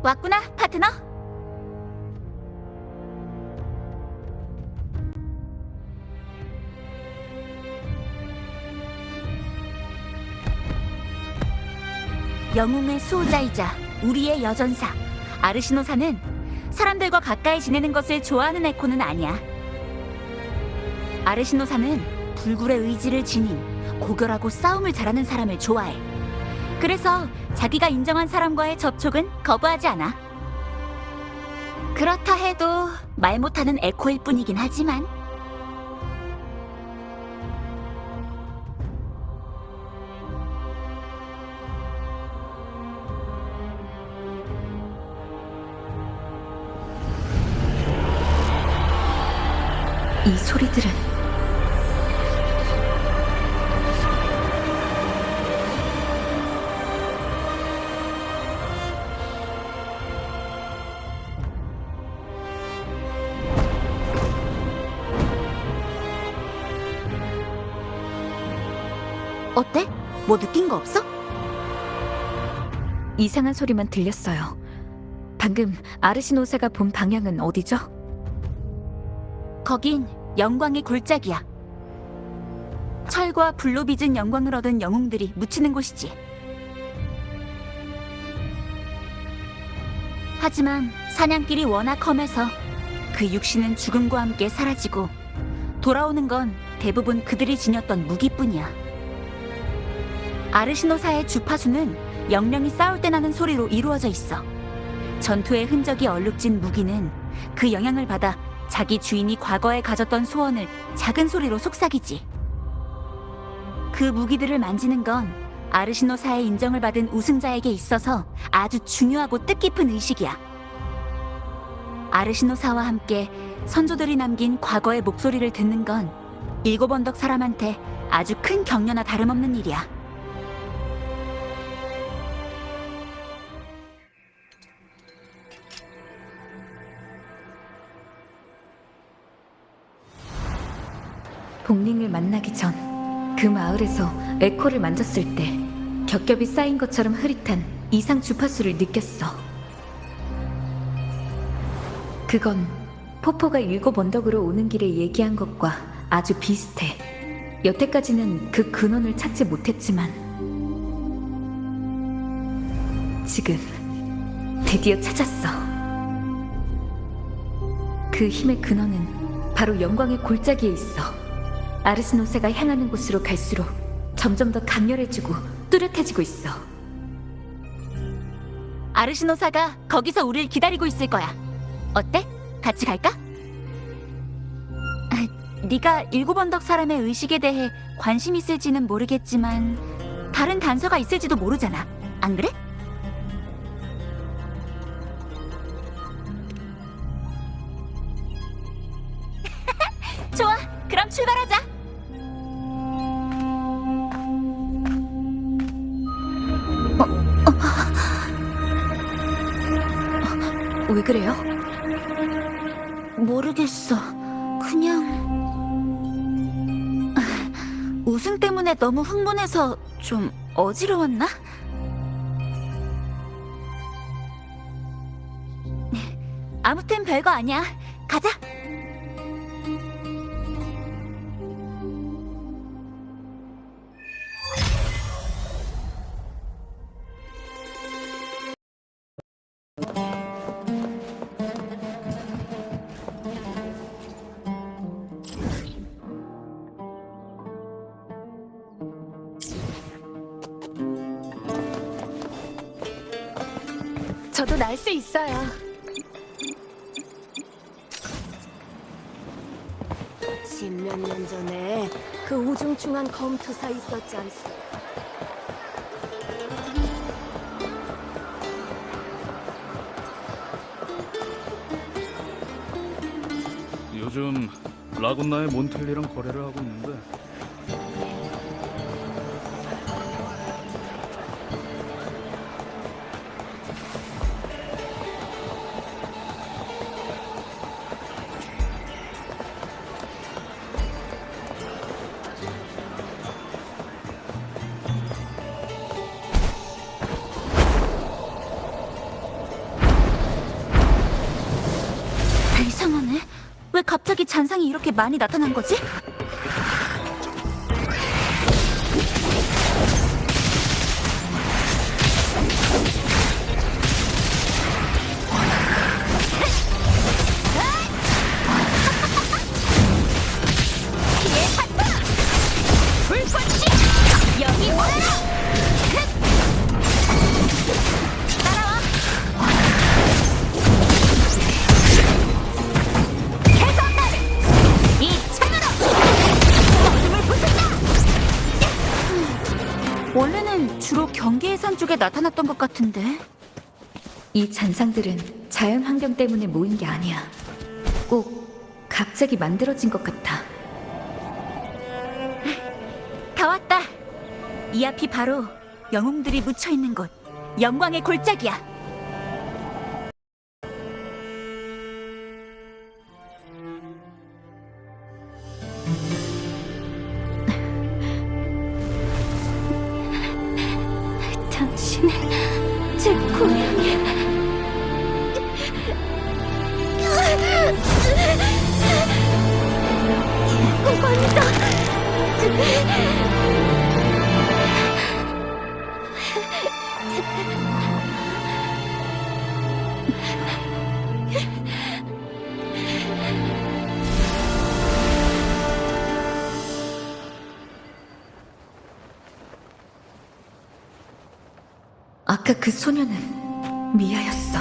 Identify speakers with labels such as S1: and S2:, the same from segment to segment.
S1: 왔구나, 파트너. 영웅의 수호자이자 우리의 여전사 아르시노사는 사람들과 가까이 지내는 것을 좋아하는 에코는 아니야. 아르시노사는 불굴의 의지를 지닌 고결하고 싸움을 잘하는 사람을 좋아해. 그래서 자기가 인정한 사람과의 접촉은 거부하지 않아. 그렇다 해도 말 못하는 에코일 뿐이긴 하지만 이 소리들은 어때? 뭐 느낀 거 없어?
S2: 이상한 소리만 들렸어요. 방금 아르시노사가 본 방향은 어디죠?
S1: 거긴 영광의 골짜기야. 철과 불로 빚은 영광을 얻은 영웅들이 묻히는 곳이지. 하지만 사냥길이 워낙 험해서 그 육신은 죽음과 함께 사라지고 돌아오는 건 대부분 그들이 지녔던 무기뿐이야. 아르시노사의 주파수는 영령이 싸울 때 나는 소리로 이루어져 있어. 전투의 흔적이 얼룩진 무기는 그 영향을 받아 자기 주인이 과거에 가졌던 소원을 작은 소리로 속삭이지. 그 무기들을 만지는 건 아르시노사의 인정을 받은 우승자에게 있어서 아주 중요하고 뜻깊은 의식이야. 아르시노사와 함께 선조들이 남긴 과거의 목소리를 듣는 건 일곱 언덕 사람한테 아주 큰 격려나 다름없는 일이야.
S2: 복링을 만나기 전 그 마을에서 에코를 만졌을 때 겹겹이 쌓인 것처럼 흐릿한 이상 주파수를 느꼈어. 그건 포포가 일곱 언덕으로 오는 길에 얘기한 것과 아주 비슷해. 여태까지는 그 근원을 찾지 못했지만 지금 드디어 찾았어. 그 힘의 근원은 바로 영광의 골짜기에 있어. 아르시노사가 향하는 곳으로 갈수록 점점 더 강렬해지고 뚜렷해지고 있어.
S1: 아르시노사가 거기서 우릴 기다리고 있을 거야. 어때? 같이 갈까? 네가 일곱 언덕 사람의 의식에 대해 관심 있을지는 모르겠지만 다른 단서가 있을지도 모르잖아. 안 그래? 좋아, 그럼 출발하자.
S2: 왜 그래요?
S1: 모르겠어. 그냥 우승 때문에 너무 흥분해서 좀 어지러웠나? 아무튼 별거 아니야. 가자.
S2: 저도 날 수 있어요.
S3: 십몇 년 전에 그 우중충한 검투사 있었지 않소?
S4: 요즘 라군나의 몬텔리랑 거래를 하고 있는데
S1: 갑자기 잔상이 이렇게 많이 나타난 거지?
S3: 여기 모여라! 따라와! 해성날! 이 창으로! 어둠을 부순다!
S1: 원래는 주로 경계 해상 쪽에 나타났던 것 같은데.
S2: 이 잔상들은 자연 환경 때문에 모인 게 아니야. 꼭 갑자기 만들어진 것 같아.
S1: 다 왔다. 이 앞이 바로 영웅들이 묻혀 있는 곳, 영광의 골짜기야.
S3: 당신은 제 고향이
S2: 아까 그 소녀는 미아였어.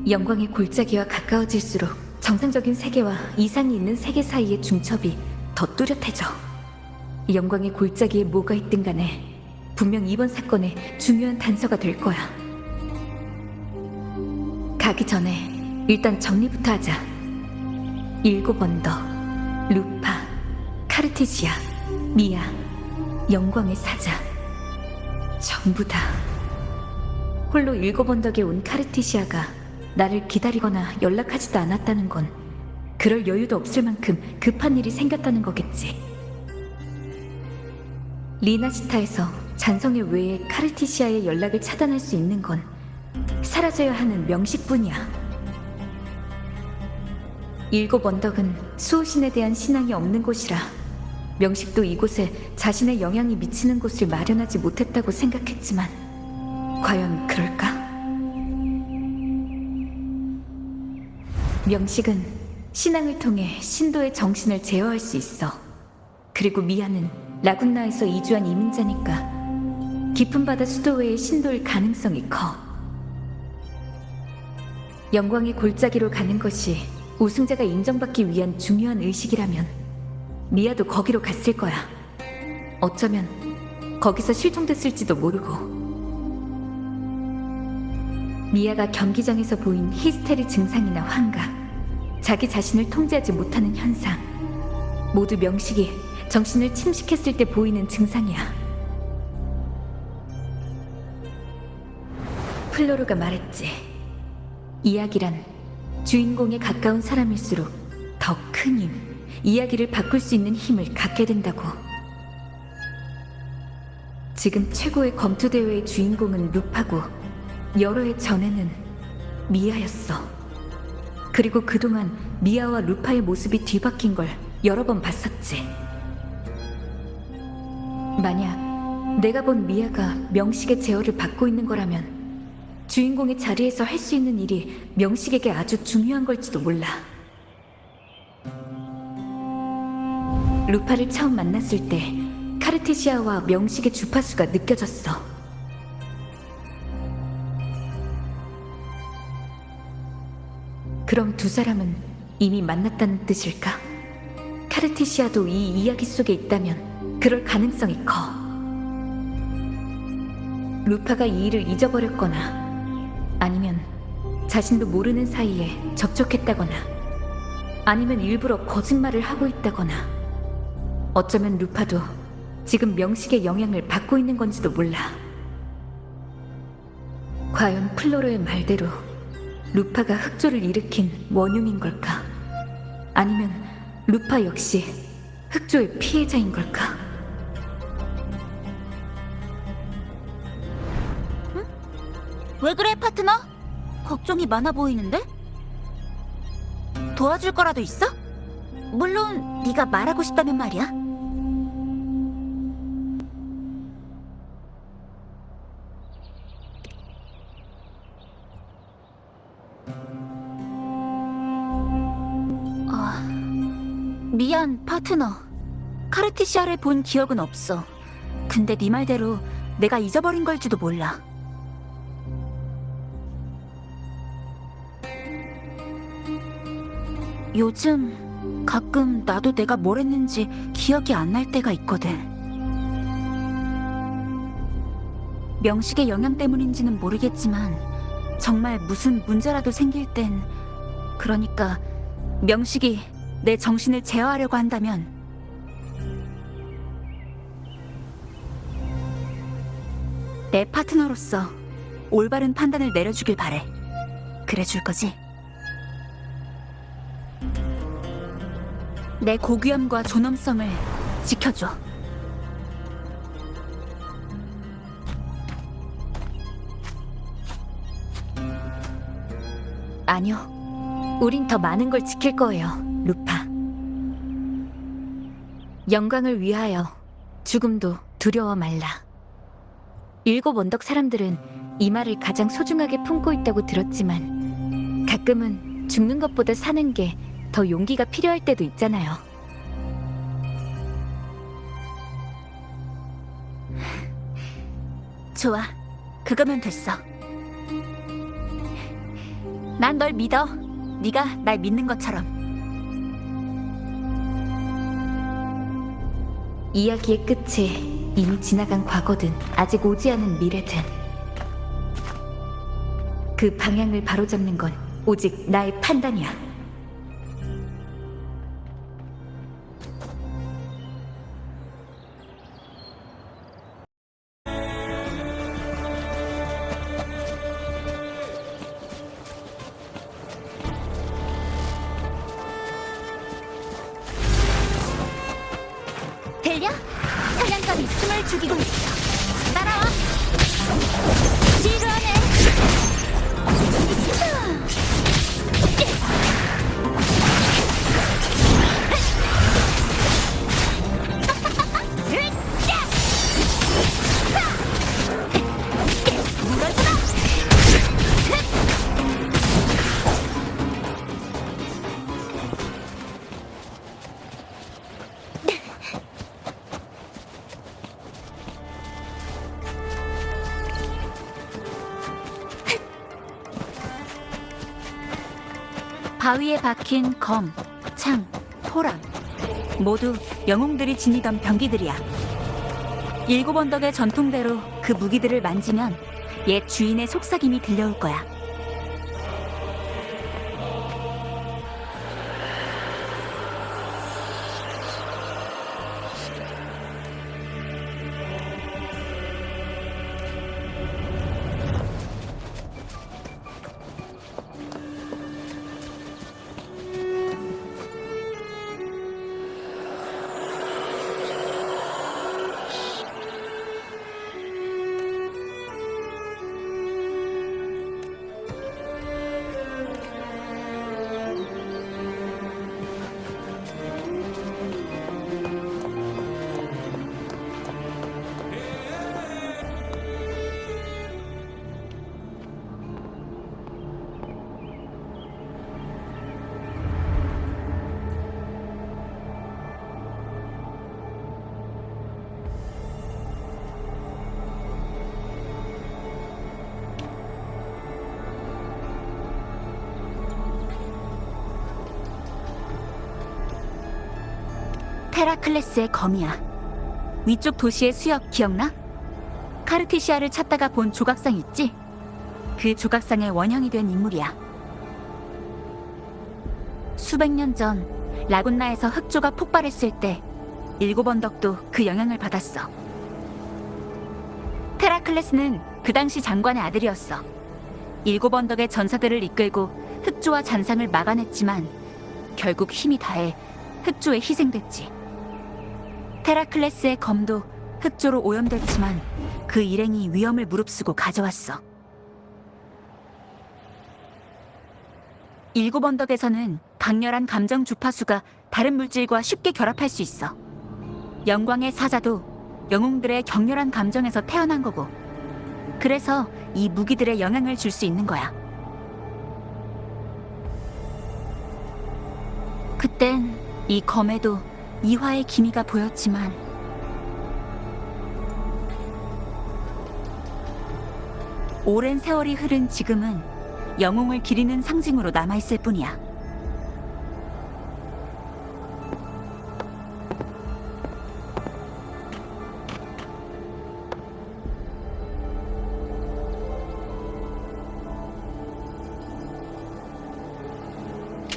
S2: 영광의 골짜기와 가까워질수록 정상적인 세계와 이상이 있는 세계 사이의 중첩이 더 뚜렷해져. 영광의 골짜기에 뭐가 있든 간에 분명 이번 사건의 중요한 단서가 될 거야. 가기 전에 일단 정리부터 하자. 7 언더, 루파, 카르티시아, 미아, 영광의 사자. 전부 다. 홀로 7 언덕에 온 카르티시아가 나를 기다리거나 연락하지도 않았다는 건 그럴 여유도 없을 만큼 급한 일이 생겼다는 거겠지. 리나시타에서 잔성의 외에 카르티시아의 연락을 차단할 수 있는 건 사라져야 하는 명식뿐이야. 7 언덕은 수호신에 대한 신앙이 없는 곳이라 명식도 이곳에 자신의 영향이 미치는 곳을 마련하지 못했다고 생각했지만 과연 그럴까? 명식은 신앙을 통해 신도의 정신을 제어할 수 있어. 그리고 미아는 라군나에서 이주한 이민자니까 깊은 바다 수도회의 신도일 가능성이 커. 영광의 골짜기로 가는 것이 우승자가 인정받기 위한 중요한 의식이라면 미아도 거기로 갔을 거야. 어쩌면 거기서 실종됐을지도 모르고. 미아가 경기장에서 보인 히스테리 증상이나 환각, 자기 자신을 통제하지 못하는 현상, 모두 명식이 정신을 침식했을 때 보이는 증상이야. 플로르가 말했지. 이야기란 주인공에 가까운 사람일수록 더 큰 힘, 이야기를 바꿀 수 있는 힘을 갖게 된다고. 지금 최고의 검투대회의 주인공은 루파고 여러 해 전에는 미아였어. 그리고 그동안 미아와 루파의 모습이 뒤바뀐 걸 여러 번 봤었지. 만약 내가 본 미아가 명식의 제어를 받고 있는 거라면 주인공의 자리에서 할 수 있는 일이 명식에게 아주 중요한 걸지도 몰라. 루파를 처음 만났을 때 카르티시아와 명식의 주파수가 느껴졌어. 그럼 두 사람은 이미 만났다는 뜻일까? 카르티시아도 이 이야기 속에 있다면 그럴 가능성이 커. 루파가 이 일을 잊어버렸거나 아니면 자신도 모르는 사이에 접촉했다거나 아니면 일부러 거짓말을 하고 있다거나 어쩌면 루파도 지금 명식의 영향을 받고 있는 건지도 몰라. 과연 플로로의 말대로 루파가 흑조를 일으킨 원흉인 걸까? 아니면 루파 역시 흑조의 피해자인 걸까?
S1: 응? 왜 그래, 파트너? 걱정이 많아 보이는데? 도와줄 거라도 있어? 물론 네가 말하고 싶다면 말이야. 미안, 파트너. 카르티시아를 본 기억은 없어. 근데 네 말대로 내가 잊어버린 걸지도 몰라. 요즘 가끔 나도 내가 뭘 했는지 기억이 안 날 때가 있거든. 명식의 영향 때문인지는 모르겠지만 정말 무슨 문제라도 생길 땐, 그러니까 명식이 내 정신을 제어하려고 한다면 내 파트너로서 올바른 판단을 내려주길 바래. 그래줄 거지? 내 고귀함과 존엄성을 지켜줘.
S2: 아니요. 우린 더 많은 걸 지킬 거예요, 루파. 영광을 위하여 죽음도 두려워 말라. 7 언덕 사람들은 이 말을 가장 소중하게 품고 있다고 들었지만 가끔은 죽는 것보다 사는 게 더 용기가 필요할 때도 있잖아요.
S1: 좋아, 그거면 됐어. 난 널 믿어. 네가 날 믿는 것처럼.
S2: 이야기의 끝이 이미 지나간 과거든 아직 오지 않은 미래든 그 방향을 바로잡는 건 오직 나의 판단이야.
S1: 들려? 사냥감이 숨을 죽이고 있어. 따라와. 지루하네. 바위에 박힌 검, 창, 포랑 모두 영웅들이 지니던 병기들이야. 7 언덕의 전통대로 그 무기들을 만지면 옛 주인의 속삭임이 들려올 거야. 헤라클레스의 검이야. 위쪽 도시의 수역 기억나? 카르티시아를 찾다가 본 조각상 있지? 그 조각상의 원형이 된 인물이야. 수백 년 전 라군나에서 흑조가 폭발했을 때 7 언덕도 그 영향을 받았어. 테라클레스는 그 당시 장관의 아들이었어. 7 언덕의 전사들을 이끌고 흑조와 잔상을 막아냈지만 결국 힘이 다해 흑조에 희생됐지. 테라클레스의 검도 흑조로 오염됐지만 그 일행이 위험을 무릅쓰고 가져왔어. 7 언덕에서는 강렬한 감정 주파수가 다른 물질과 쉽게 결합할 수 있어. 영광의 사자도 영웅들의 격렬한 감정에서 태어난 거고, 그래서 이 무기들의 영향을 줄 수 있는 거야. 그땐 이 검에도 이화의 기미가 보였지만 오랜 세월이 흐른 지금은 영웅을 기리는 상징으로 남아있을 뿐이야.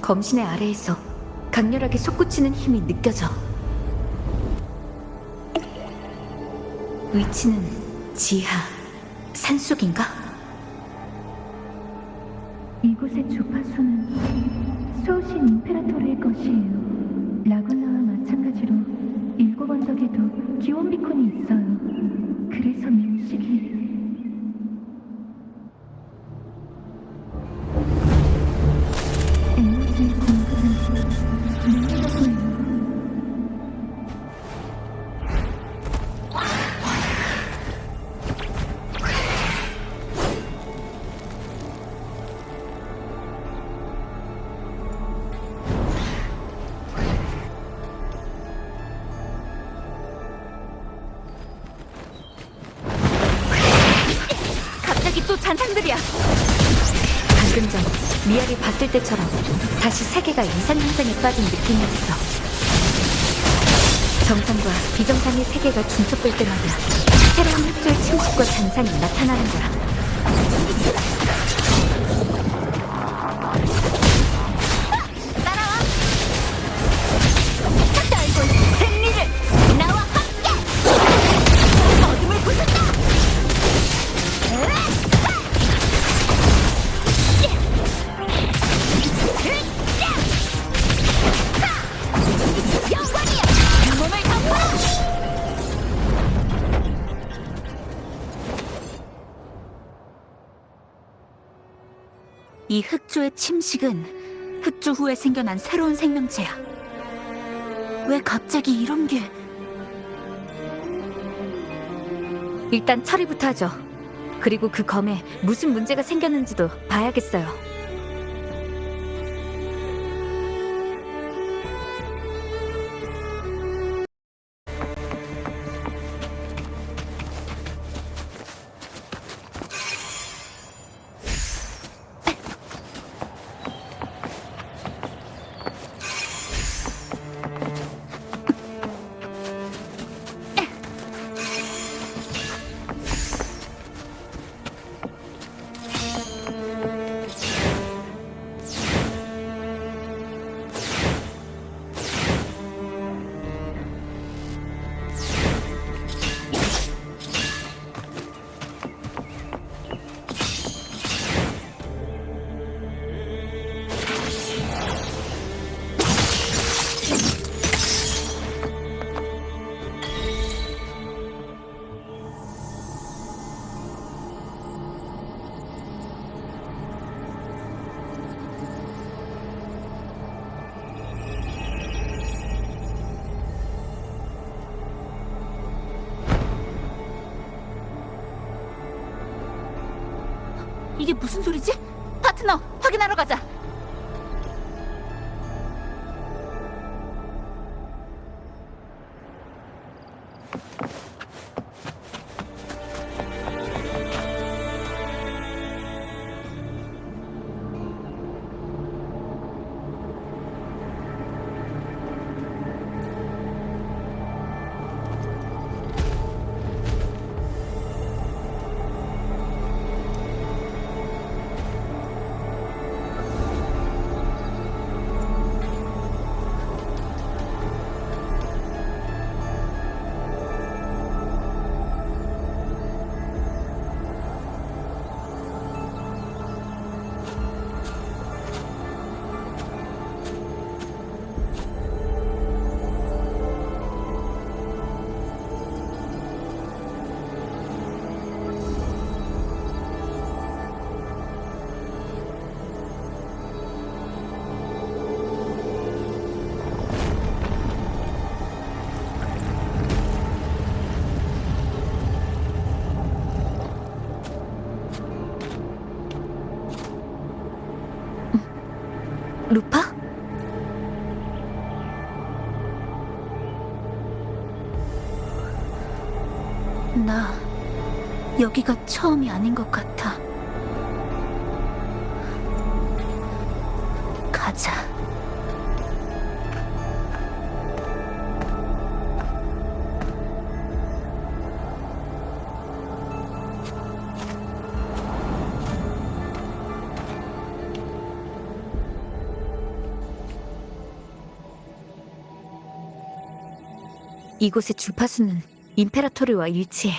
S2: 검신의 아래에서 강렬하게 솟구치는 힘이 느껴져. 위치는 지하, 산속인가?
S5: 이곳의 주파수는 소신 임페라토르의 것이에요. 라구나와 마찬가지로 일곱 언덕에도 기원 비콘이 있어요. 그래서 명식이 에너지 공급은 능력이고요.
S1: 갑자기 또 잔상들이야.
S2: 방금 전 미아를 봤을 때처럼 다시 세계가 이산현상에 빠진 느낌이었어. 정상과 비정상의 세계가 중첩될 때마다 새로운 흑조의 침식과 잔상이 나타나는 거야.
S1: 승리를 나와 함께! 어둠을 부쉈다! 영광이야! 몸을 덮어라! 이 흑조의 침식은 흑조 후에 생겨난 새로운 생명체야. 왜 갑자기 이런 게...
S2: 일단 처리부터 하죠. 그리고 그 검에 무슨 문제가 생겼는지도 봐야겠어요.
S1: 이게 무슨 소리지? 파트너, 확인하러 가자.
S2: 루파?
S1: 나 여기가 처음이 아닌 것 같아. 가자.
S2: 이곳의 주파수는 임페라토르와 일치해.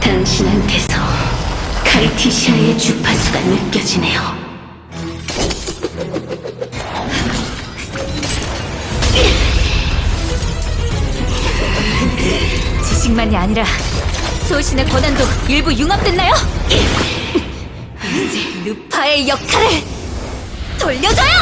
S1: 당신한테서 카르티시아의 주파수가 느껴지네요.
S2: 지식만이 아니라 소신의 권한도 일부 융합됐나요? 이제 루파의 역할을 돌려줘요!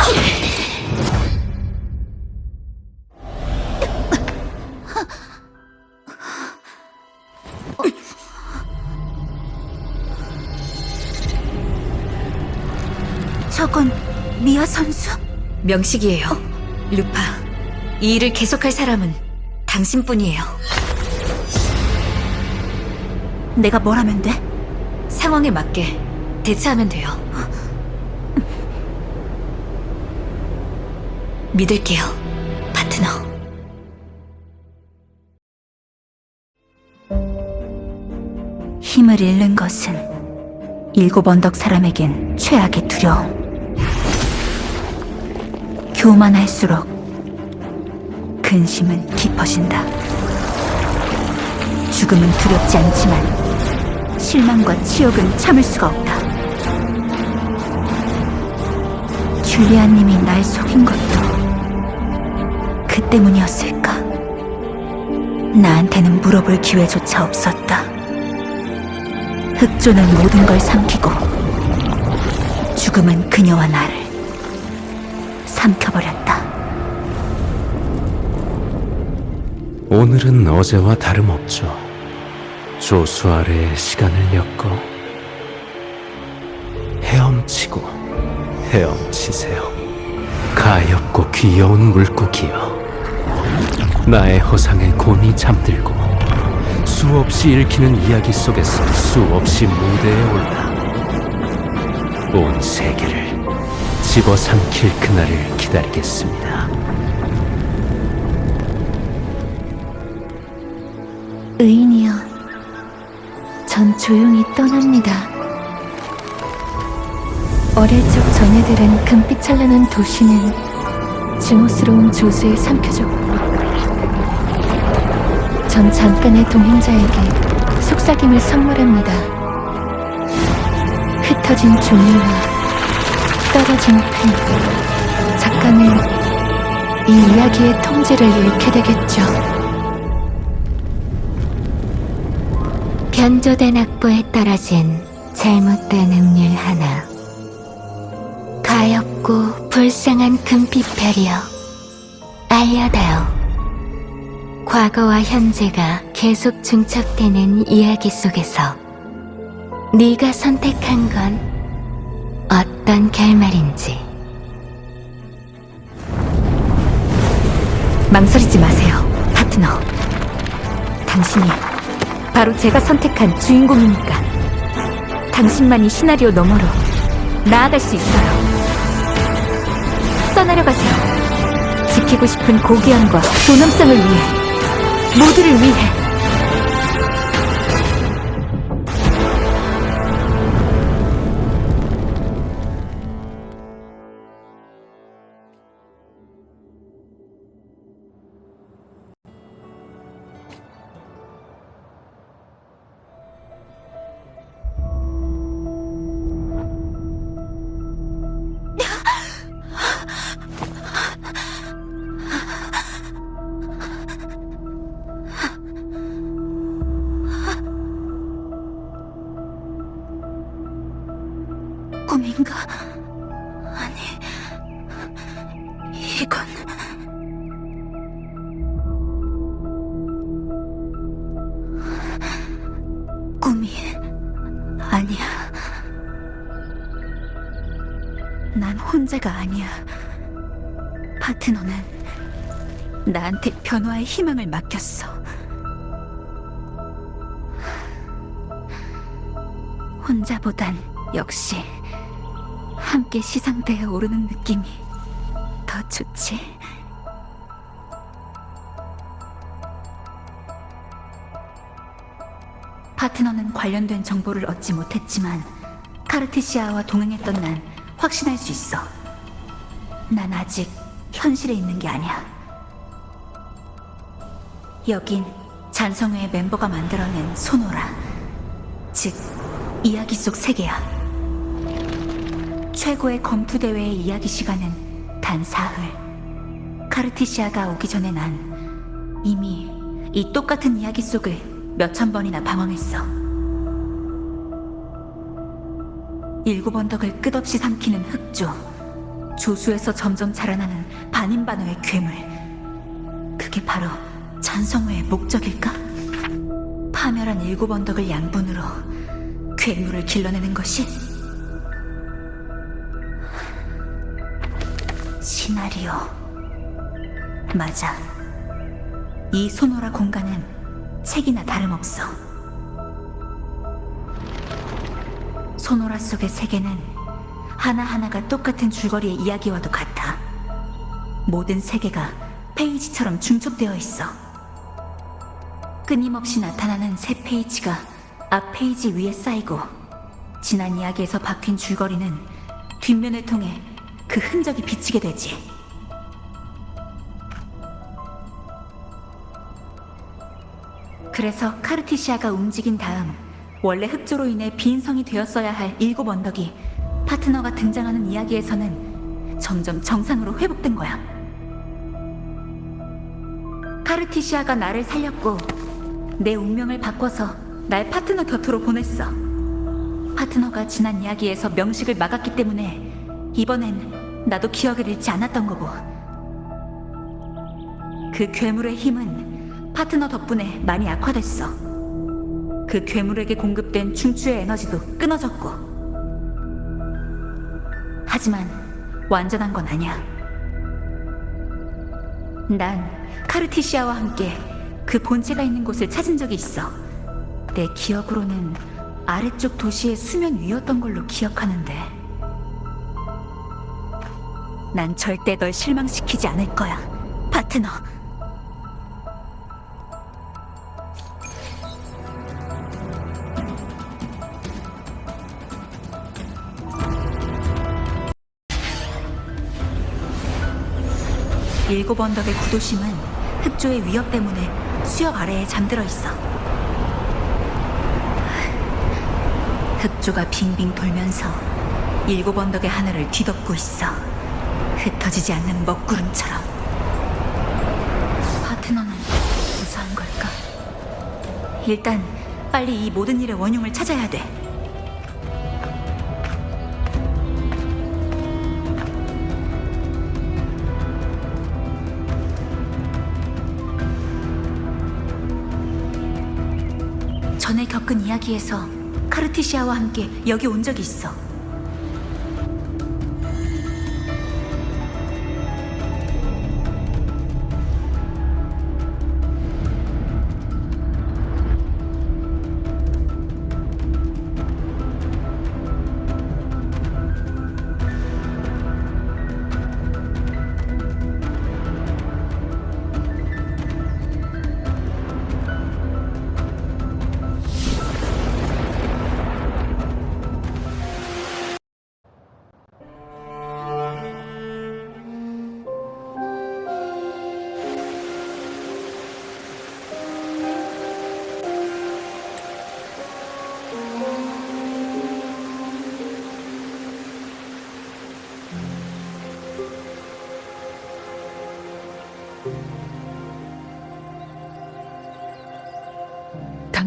S1: 저건 미아 선수?
S2: 명식이에요. 루파, 이 일을 계속할 사람은 당신뿐이에요.
S1: 내가 뭘 하면 돼?
S2: 상황에 맞게 대처하면 돼요. 믿을게요, 파트너.
S1: 힘을 잃는 것은 일곱 언덕 사람에겐 최악의 두려움. 교만할수록 근심은 깊어진다. 죽음은 두렵지 않지만 실망과 치욕은 참을 수가 없다. 줄리아님이 날 속인 것도 그 때문이었을까? 나한테는 물어볼 기회조차 없었다. 흑조는 모든 걸 삼키고 죽음은 그녀와 나를 삼켜버렸다.
S6: 오늘은 어제와 다름없죠. 조수 아래의 시간을 엮어 헤엄치고 헤엄치세요. 가엾고 귀여운 물고기여, 나의 허상에 곤히 잠들고 수없이 읽히는 이야기 속에서 수없이 무대에 올라 온 세계를 집어삼킬 그날을 기다리겠습니다.
S5: 의인이여, 전 조용히 떠납니다. 어릴 적 전해들은 금빛 찬란한 도시는 증오스러운 조수에 삼켜졌고, 전 잠깐의 동행자에게 속삭임을 선물합니다. 흩어진 종이와 떨어진 펜, 작가는 이 이야기의 통제를 잃게 되겠죠.
S7: 변조된 악보에 떨어진 잘못된 음률 하나. 가엾고 불쌍한 금빛별이여, 알려다요. 과거와 현재가 계속 중첩되는 이야기 속에서 네가 선택한 건 어떤 결말인지.
S2: 망설이지 마세요, 파트너. 당신이 바로 제가 선택한 주인공이니까. 당신만이 시나리오 너머로 나아갈 수 있어요. 써내려가세요. 지키고 싶은 고귀함과 존엄성을 위해, 모두를 위해.
S1: 꿈인가? 아니, 이건 꿈이 아니야. 난 혼자가 아니야. 파트너는 나한테 변화의 희망을 맡겼어. 혼자보단 역시 함께 시상대에 오르는 느낌이 더 좋지. 파트너는 관련된 정보를 얻지 못했지만 카르티시아와 동행했던 난 확신할 수 있어. 난 아직 현실에 있는 게 아니야. 여긴 잔성회의 멤버가 만들어낸 소노라, 즉 이야기 속 세계야. 최고의 검투 대회의 이야기 시간은 단 사흘. 카르티시아가 오기 전에 난 이미 이 똑같은 이야기 속을 몇천 번이나 방황했어. 7 언덕을 끝없이 삼키는 흑조, 조수에서 점점 자라나는 반인반어의 괴물. 그게 바로 잔성회의 목적일까? 파멸한 7 언덕을 양분으로 괴물을 길러내는 것이? 시나리오. 맞아. 이 소노라 공간은 책이나 다름없어. 소노라 속의 세계는 하나하나가 똑같은 줄거리의 이야기와도 같아. 모든 세계가 페이지처럼 중첩되어 있어. 끊임없이 나타나는 새 페이지가 앞 페이지 위에 쌓이고, 지난 이야기에서 바뀐 줄거리는 뒷면을 통해 그 흔적이 비치게 되지. 그래서 카르티시아가 움직인 다음 원래 흑조로 인해 빈성이 되었어야 할 7 언덕이 파트너가 등장하는 이야기에서는 점점 정상으로 회복된 거야. 카르티시아가 나를 살렸고 내 운명을 바꿔서 날 파트너 곁으로 보냈어. 파트너가 지난 이야기에서 명식을 막았기 때문에 이번엔 나도 기억을 잃지 않았던 거고, 그 괴물의 힘은 파트너 덕분에 많이 악화됐어. 그 괴물에게 공급된 중추의 에너지도 끊어졌고. 하지만 완전한 건 아니야. 난 카르티시아와 함께 그 본체가 있는 곳을 찾은 적이 있어. 내 기억으로는 아래쪽 도시의 수면 위였던 걸로 기억하는데. 난 절대 널 실망시키지 않을 거야, 파트너. 일곱 언덕의 구도심은 흑조의 위협 때문에 수역 아래에 잠들어 있어. 흑조가 빙빙 돌면서 7 언덕의 하늘을 뒤덮고 있어. 흩어지지 않는 먹구름처럼. 파트너는 무사한 걸까? 일단 빨리 이 모든 일의 원흉을 찾아야 돼. 전에 겪은 이야기에서 카르티시아와 함께 여기 온 적이 있어.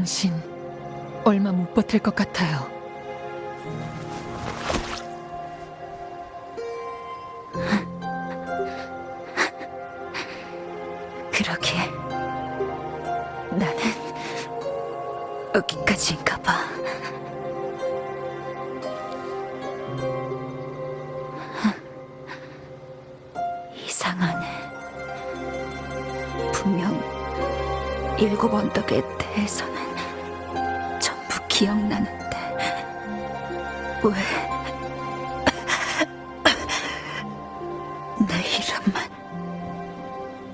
S5: 당신 얼마 못 버틸 것 같아요.
S1: 여기까지인가 봐. 이상하네. 분명 7 언덕에 대해서는 전부 기억나는데 왜 내 이름만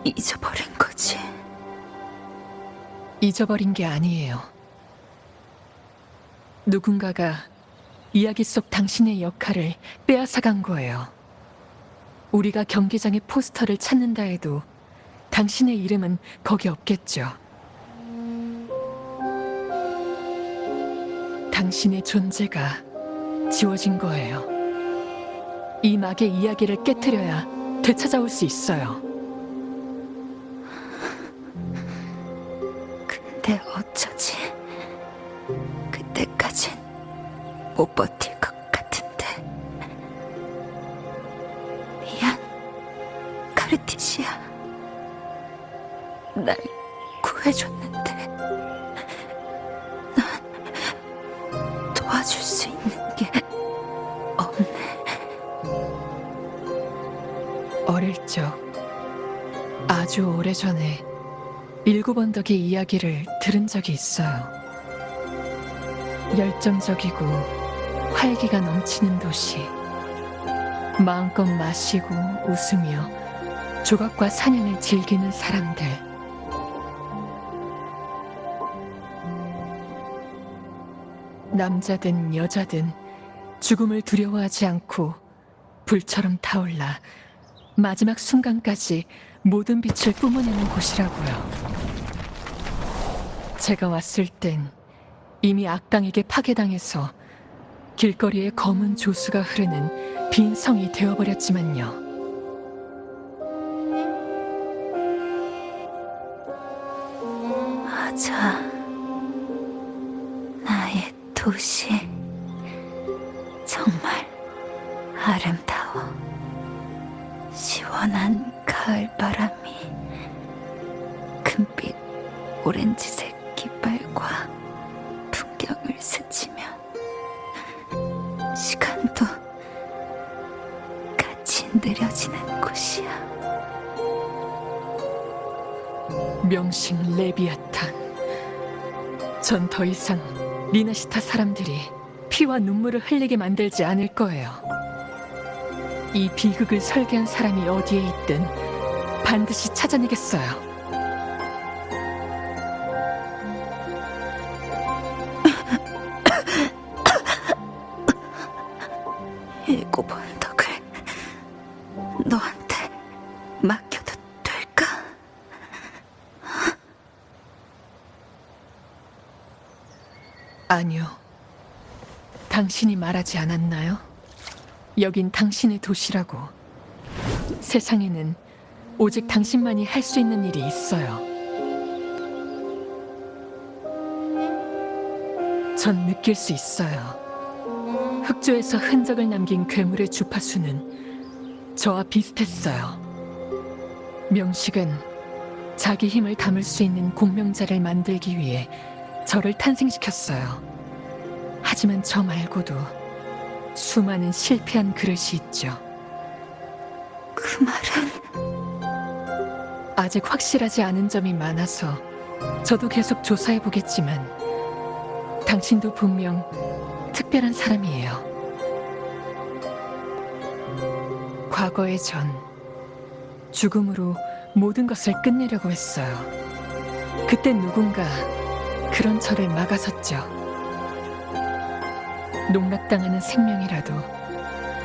S1: 잊어버린 거지?
S5: 잊어버린 게 아니에요. 누군가가 이야기 속 당신의 역할을 빼앗아간 거예요. 우리가 경기장의 포스터를 찾는다 해도 당신의 이름은 거기 없겠죠. 당신의 존재가 지워진 거예요. 이 막의 이야기를 깨트려야 되찾아올 수 있어요.
S1: 근데 어쩌지? 그때까진 못 버틸 것 같은데. 미안, 카르티시아. 날 구해줬는데 난 도와줄 수 있는 게 없네.
S5: 어릴 적 아주 오래전에 7 언덕의 이야기를 들은 적이 있어요. 열정적이고 활기가 넘치는 도시. 마음껏 마시고 웃으며 조각과 사냥을 즐기는 사람들. 남자든 여자든 죽음을 두려워하지 않고 불처럼 타올라 마지막 순간까지 모든 빛을 뿜어내는 곳이라고요. 제가 왔을 땐 이미 악당에게 파괴당해서 길거리에 검은 조수가 흐르는 빈 성이 되어버렸지만요.
S1: 맞아. 나의 도시. 정말 아름다워. 시원한 가을 바람이 금빛 오렌지색 깃발과 풍경을 스치며 시간도 같이 느려지는 곳이야.
S5: 명식 레비아탄. 전 더 이상 리나시타 사람들이 피와 눈물을 흘리게 만들지 않을 거예요. 이 비극을 설계한 사람이 어디에 있든 반드시 찾아내겠어요.
S1: 일곱 언덕을 너한테 맡겨도 될까?
S5: 아니요. 당신이 말하지 않았나요? 여긴 당신의 도시라고. 세상에는 오직 당신만이 할 수 있는 일이 있어요. 전 느낄 수 있어요. 흑조에서 흔적을 남긴 괴물의 주파수는 저와 비슷했어요. 명식은 자기 힘을 담을 수 있는 공명자를 만들기 위해 저를 탄생시켰어요. 하지만 저 말고도 수많은 실패한 그릇이 있죠.
S1: 그 말은
S5: 아직 확실하지 않은 점이 많아서 저도 계속 조사해보겠지만 당신도 분명 특별한 사람이에요. 과거의 전 죽음으로 모든 것을 끝내려고 했어요. 그때 누군가 그런 저를 막아섰죠. 농락당하는 생명이라도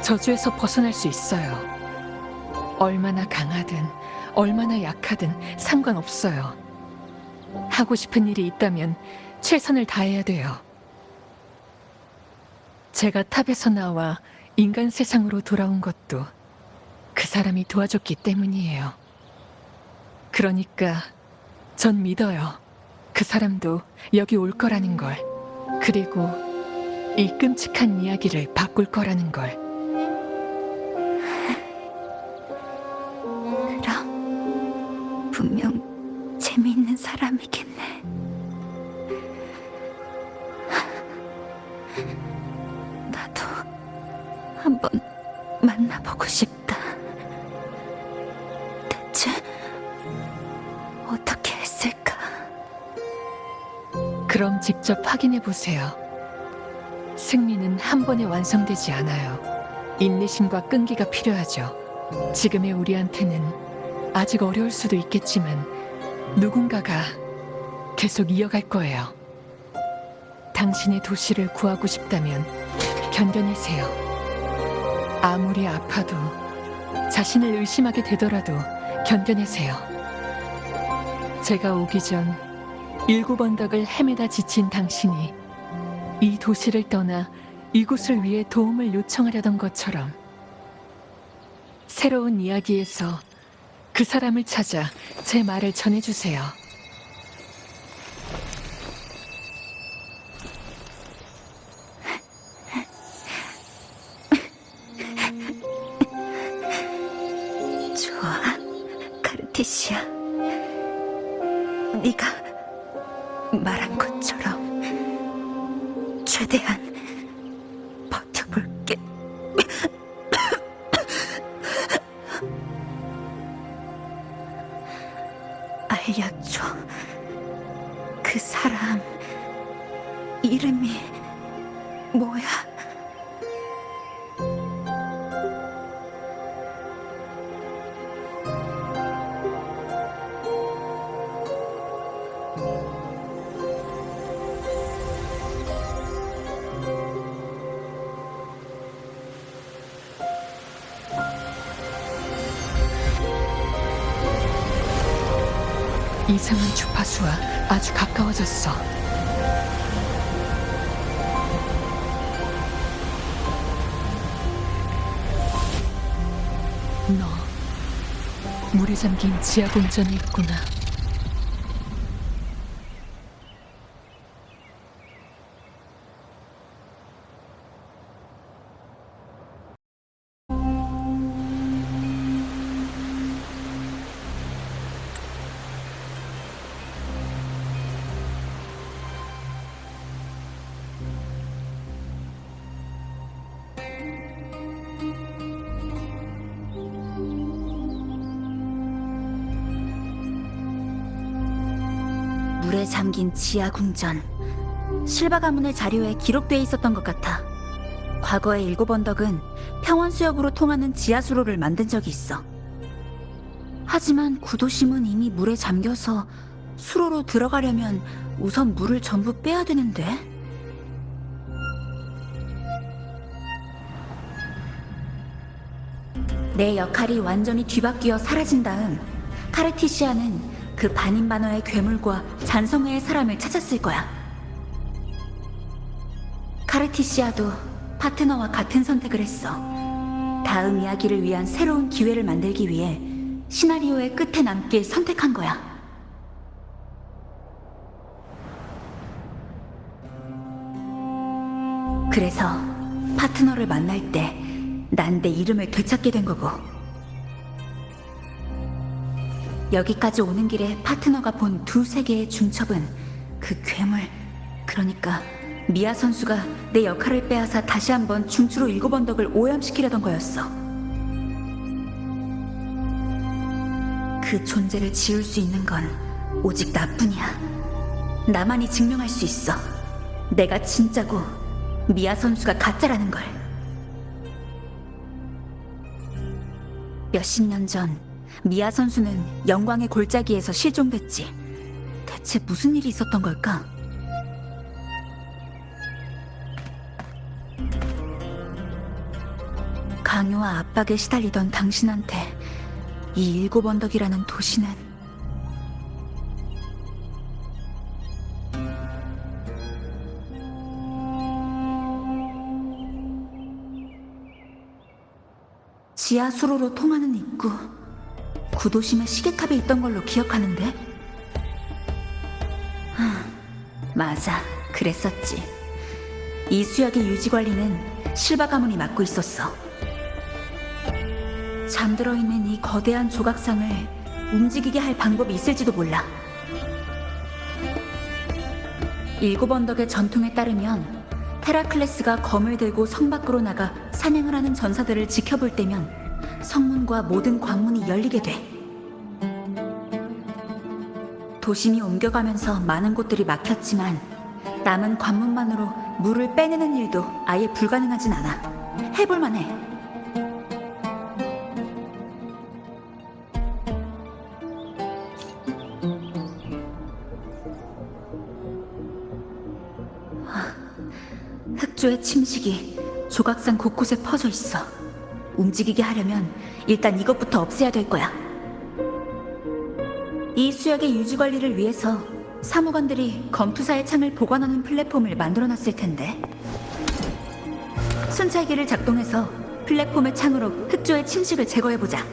S5: 저주에서 벗어날 수 있어요. 얼마나 강하든 얼마나 약하든 상관없어요. 하고 싶은 일이 있다면 최선을 다해야 돼요. 제가 탑에서 나와 인간 세상으로 돌아온 것도 그 사람이 도와줬기 때문이에요. 그러니까 전 믿어요. 그 사람도 여기 올 거라는 걸. 그리고 이 끔찍한 이야기를 바꿀 거라는 걸.
S1: 그럼 분명 재미있는 사람이겠네. 한번 만나보고 싶다. 대체 어떻게 했을까?
S5: 그럼 직접 확인해 보세요. 승리는 한 번에 완성되지 않아요. 인내심과 끈기가 필요하죠. 지금의 우리한테는 아직 어려울 수도 있겠지만 누군가가 계속 이어갈 거예요. 당신의 도시를 구하고 싶다면 견뎌내세요. 아무리 아파도 자신을 의심하게 되더라도 견뎌내세요. 제가 오기 전 7 언덕을 헤매다 지친 당신이 이 도시를 떠나 이곳을 위해 도움을 요청하려던 것처럼 새로운 이야기에서 그 사람을 찾아 제 말을 전해주세요.
S1: 좋아, 카르티시아. 네가 말한 것처럼 최대한 버텨볼게. 알려줘. 그 사람 이름이 뭐야?
S5: 이상한 주파수와 아주 가까워졌어. 너 물에 잠긴 지하 공전에 있구나.
S1: 물에 잠긴 지하 궁전. 실바 가문의 자료에 기록돼 있었던 것 같아. 과거에 7 언덕은 평원수역으로 통하는 지하수로를 만든 적이 있어. 하지만 구도심은 이미 물에 잠겨서 수로로 들어가려면 우선 물을 전부 빼야 되는데. 내 역할이 완전히 뒤바뀌어 사라진 다음 카르티시아는 그 반인반어의 괴물과 잔성회의 사람을 찾았을 거야. 카르티시아도 파트너와 같은 선택을 했어. 다음 이야기를 위한 새로운 기회를 만들기 위해 시나리오의 끝에 남길 선택한 거야. 그래서 파트너를 만날 때 난 내 이름을 되찾게 된 거고, 여기까지 오는 길에 파트너가 본 2세계의 중첩은 그 괴물, 그러니까 미아 선수가 내 역할을 빼앗아 다시 한번 중추로 7 언덕을 오염시키려던 거였어. 그 존재를 지울 수 있는 건 오직 나뿐이야. 나만이 증명할 수 있어. 내가 진짜고 미아 선수가 가짜라는 걸. 몇십 년 전 미아 선수는 영광의 골짜기에서 실종됐지. 대체 무슨 일이 있었던 걸까? 강요와 압박에 시달리던 당신한테 이 7 언덕이라는 도시는 지하 수로로 통하는 입구, 구도심의 시계탑에 있던 걸로 기억하는데? 맞아, 그랬었지. 이 수역의 유지관리는 실바 가문이 맡고 있었어. 잠들어 있는 이 거대한 조각상을 움직이게 할 방법이 있을지도 몰라. 7 언덕의 전통에 따르면 헤라클레스가 검을 들고 성 밖으로 나가 사냥을 하는 전사들을 지켜볼 때면 성문과 모든 관문이 열리게 돼. 도심이 옮겨가면서 많은 곳들이 막혔지만 남은 관문만으로 물을 빼내는 일도 아예 불가능하진 않아. 해볼만해. 흑조의 침식이 조각상 곳곳에 퍼져 있어. 움직이게 하려면 일단 이것부터 없애야 될 거야. 이 수역의 유지 관리를 위해서 사무관들이 검투사의 창을 보관하는 플랫폼을 만들어놨을 텐데. 순찰기를 작동해서 플랫폼의 창으로 흑조의 침식을 제거해보자.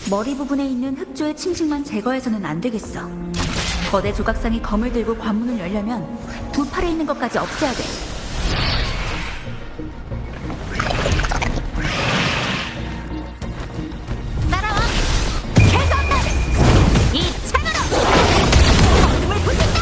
S1: 머리 부분에 있는 흑조의 침식만 제거해서는 안 되겠어. 거대 조각상이 검을 들고 관문을 열려면 두 팔에 있는 것까지 없애야 돼. 따라와! 계속 나를! 이 창으로! 어둠을 부순다!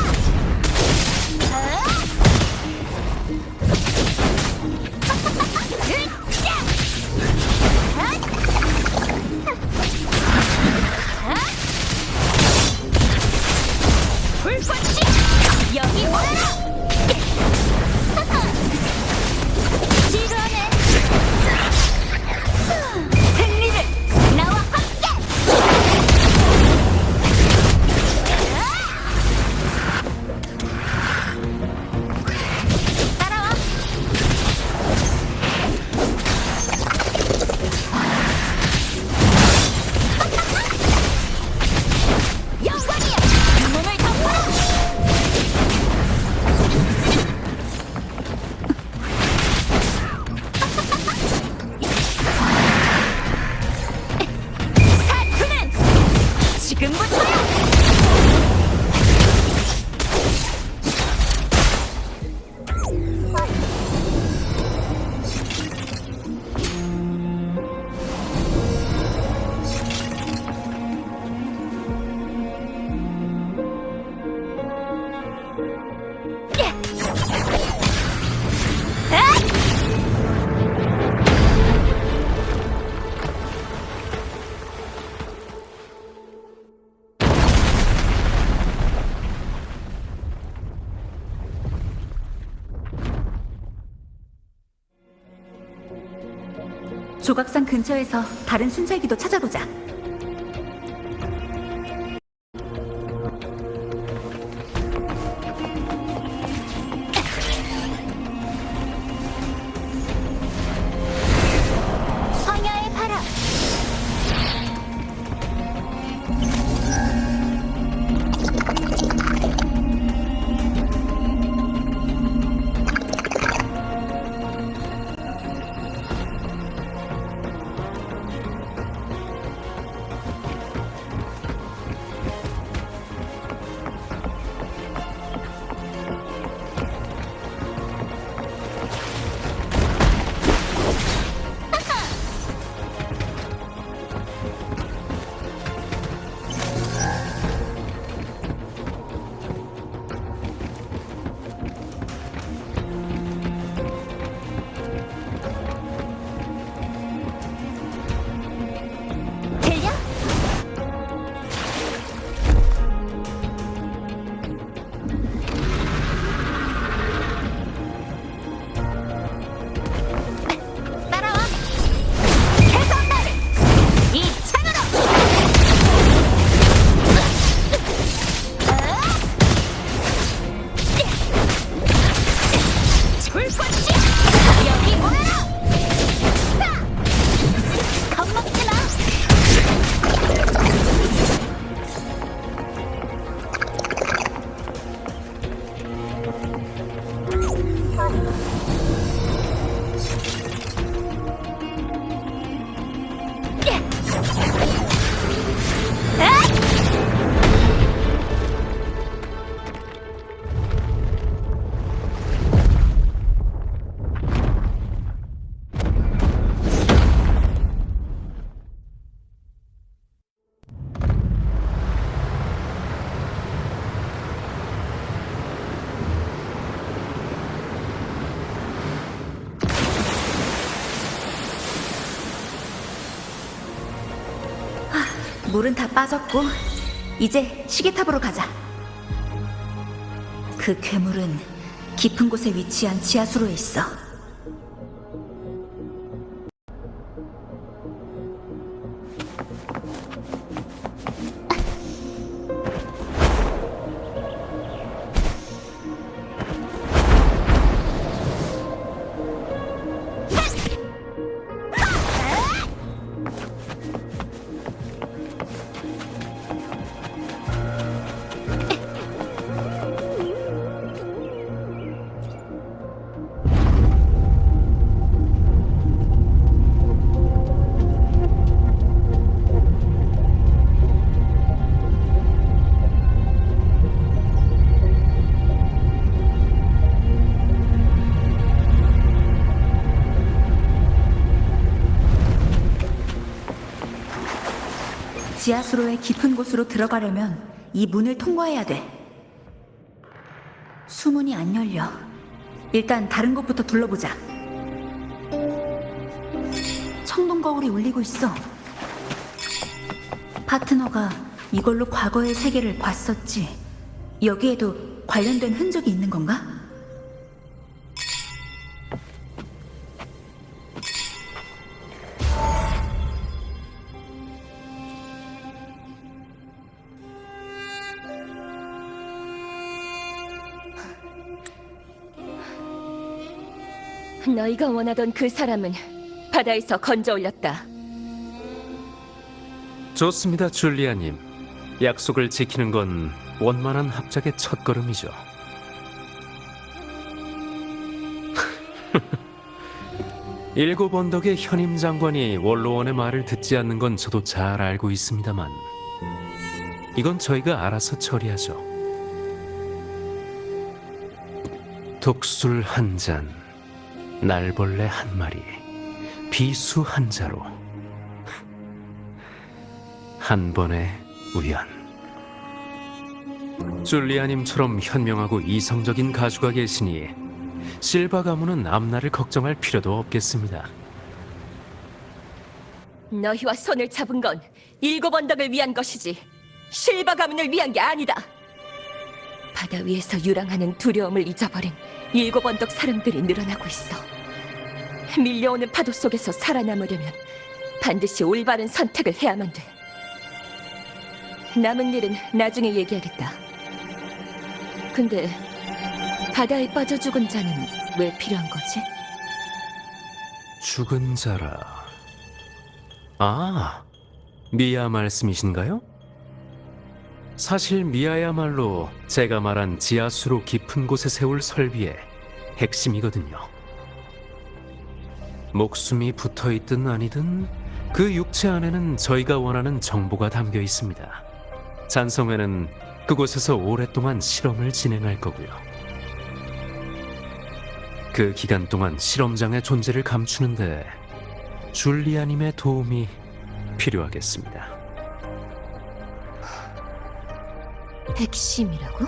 S1: 불꽃이 여기 오너라! 지루하네. 승리를 나와 함께! 따라와! 영광이야! 몸을 덮어라! 사투는 지금부터야! 조각상 근처에서 다른 순찰기도 찾아보자. 황야의 바람! 불꽃이야! 여기 모여라! 겁먹지 마! 물은 다 빠졌고 이제 시계탑으로 가자. 그 괴물은 깊은 곳에 위치한 지하수로에 있어. 지하수로의 깊은 곳으로 들어가려면 이 문을 통과해야 돼. 수문이 안 열려. 일단 다른 곳부터 둘러보자. 청동 거울이 울리고 있어. 파트너가 이걸로 과거의 세계를 봤었지. 여기에도 관련된 흔적이 있는 건가?
S3: 너희가 원하던 그 사람은 바다에서 건져 올렸다.
S6: 좋습니다, 줄리아님. 약속을 지키는 건 원만한 합작의 첫걸음이죠. 일곱 언덕의 현임 장관이 원로원의 말을 듣지 않는 건 저도 잘 알고 있습니다만 이건 저희가 알아서 처리하죠. 독술 한 잔, 날벌레 한 마리, 비수 한 자루. 한 번의 우연. 줄리아님처럼 현명하고 이성적인 가수가 계시니 실바 가문은 앞날을 걱정할 필요도 없겠습니다.
S3: 너희와 손을 잡은 건 일곱 언덕을 위한 것이지 실바 가문을 위한 게 아니다. 바다 위에서 유랑하는 두려움을 잊어버린 일곱 언덕 사람들이 늘어나고 있어. 밀려오는 파도 속에서 살아남으려면 반드시 올바른 선택을 해야만 돼. 남은 일은 나중에 얘기하겠다. 근데 바다에 빠져 죽은 자는 왜 필요한 거지?
S6: 죽은 자라. 아, 미아 말씀이신가요? 사실 미아야말로 제가 말한 지하수로 깊은 곳에 세울 설비의 핵심이거든요. 목숨이 붙어있든 아니든 그 육체 안에는 저희가 원하는 정보가 담겨 있습니다. 잔성회는 그곳에서 오랫동안 실험을 진행할 거고요. 그 기간 동안 실험장의 존재를 감추는데 줄리아님의 도움이 필요하겠습니다.
S3: 핵심이라고?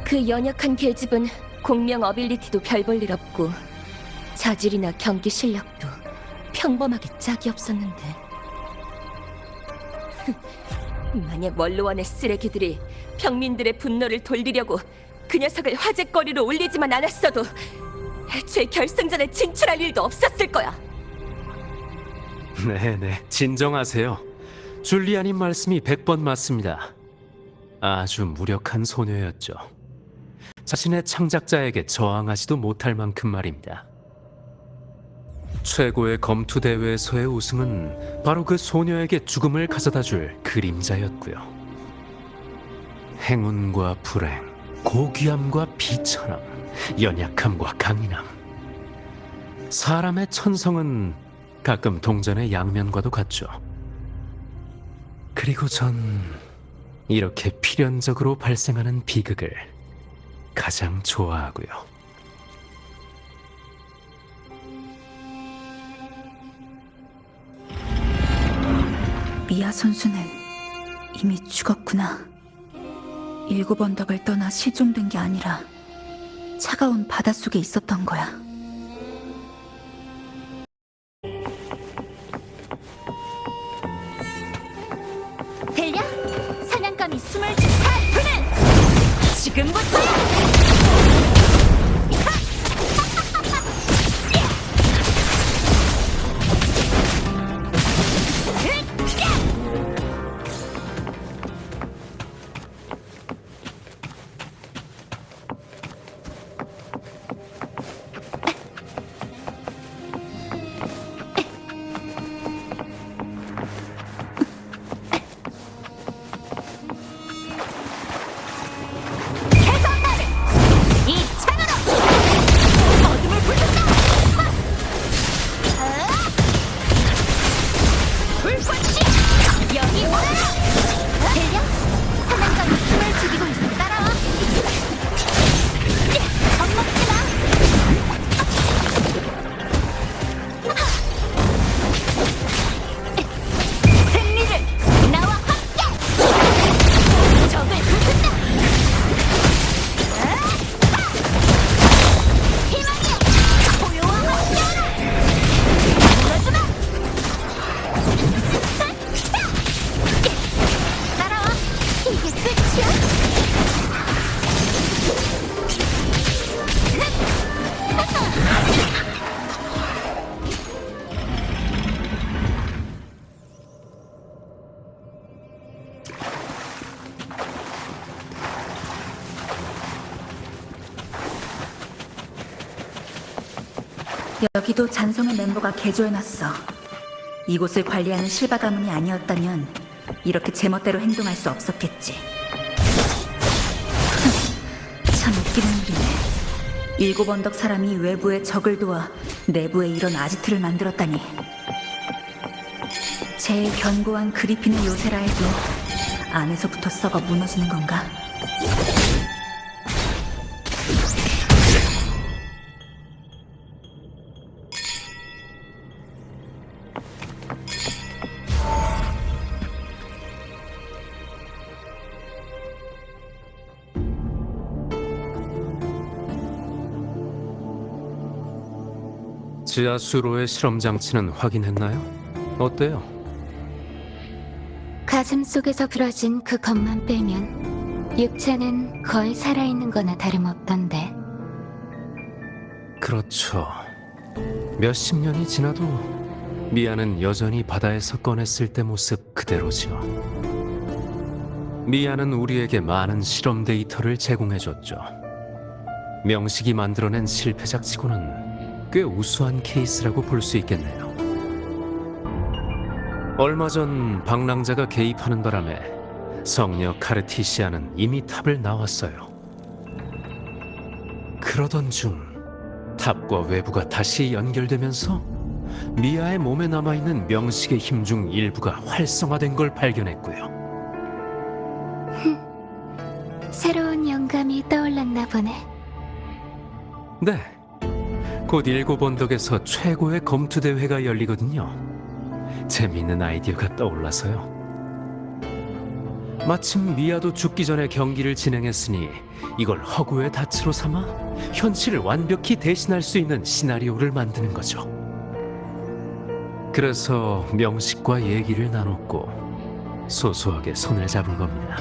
S3: 그 연약한 계집은 공명 어빌리티도 별 볼 일 없고 자질이나 경기 실력도 평범하게 짝이 없었는데 만약 원로원의 쓰레기들이 평민들의 분노를 돌리려고 그 녀석을 화제거리로 올리지만 않았어도 애초에 결승전에 진출할 일도 없었을 거야.
S6: 네네, 진정하세요. 줄리아님 말씀이 100번 맞습니다. 아주 무력한 소녀였죠. 자신의 창작자에게 저항하지도 못할 만큼 말입니다. 최고의 검투 대회에서의 우승은 바로 그 소녀에게 죽음을 가져다 줄 그림자였고요. 행운과 불행, 고귀함과 비천함, 연약함과 강인함. 사람의 천성은 가끔 동전의 양면과도 같죠. 그리고 전 이렇게 필연적으로 발생하는 비극을 가장 좋아하고요.
S1: 미아 선수는 이미 죽었구나. 7 언덕을 떠나 실종된 게 아니라 차가운 바닷속에 있었던 거야. 들려? 사냥감이 숨을 진 사투는 지금부터야! 이 창으로 어둠을 불른다! 불꽃이 여기 오너라! 들려? 사냥감이 숨을 죽이고 있어. 따라와! 겁먹지 마! 승리를 나와 함께! 적을 부순다! 희망이여! 고요와 함께하라! 무너지마! 따라와! 이게 끝이야? 여기도 잔송의 멤버가 개조해놨어. 이곳을 관리하는 실바 가문이 아니었다면 이렇게 제멋대로 행동할 수 없었겠지. 참 웃기는 일이네. 7 언덕 사람이 외부의 적을 도와 내부에 이런 아지트를 만들었다니. 제일 견고한 그리핀의 요새라 해도 안에서부터 썩어 무너지는 건가?
S6: 지하 수로의 실험 장치는 확인했나요? 어때요?
S7: 가슴 속에서 부러진 그 것만 빼면 육체는 거의 살아있는 거나 다름없던데.
S6: 그렇죠. 몇십 년이 지나도 미아는 여전히 바다에서 꺼냈을 때 모습 그대로죠. 미아는 우리에게 많은 실험 데이터를 제공해줬죠. 명식이 만들어낸 실패작치고는 꽤 우수한 케이스라고 볼 수 있겠네요. 얼마 전 방랑자가 개입하는 바람에 성녀 카르티시아는 이미 탑을 나왔어요. 그러던 중 탑과 외부가 다시 연결되면서 미아의 몸에 남아있는 명식의 힘 중 일부가 활성화된 걸 발견했고요.
S7: 새로운 영감이 떠올랐나 보네.
S6: 네, 곧 7 언덕에서 최고의 검투 대회가 열리거든요. 재미있는 아이디어가 떠올라서요. 마침 미아도 죽기 전에 경기를 진행했으니 이걸 허구의 닻으로 삼아 현실을 완벽히 대신할 수 있는 시나리오를 만드는 거죠. 그래서 명식과 얘기를 나눴고 소소하게 손을 잡은 겁니다.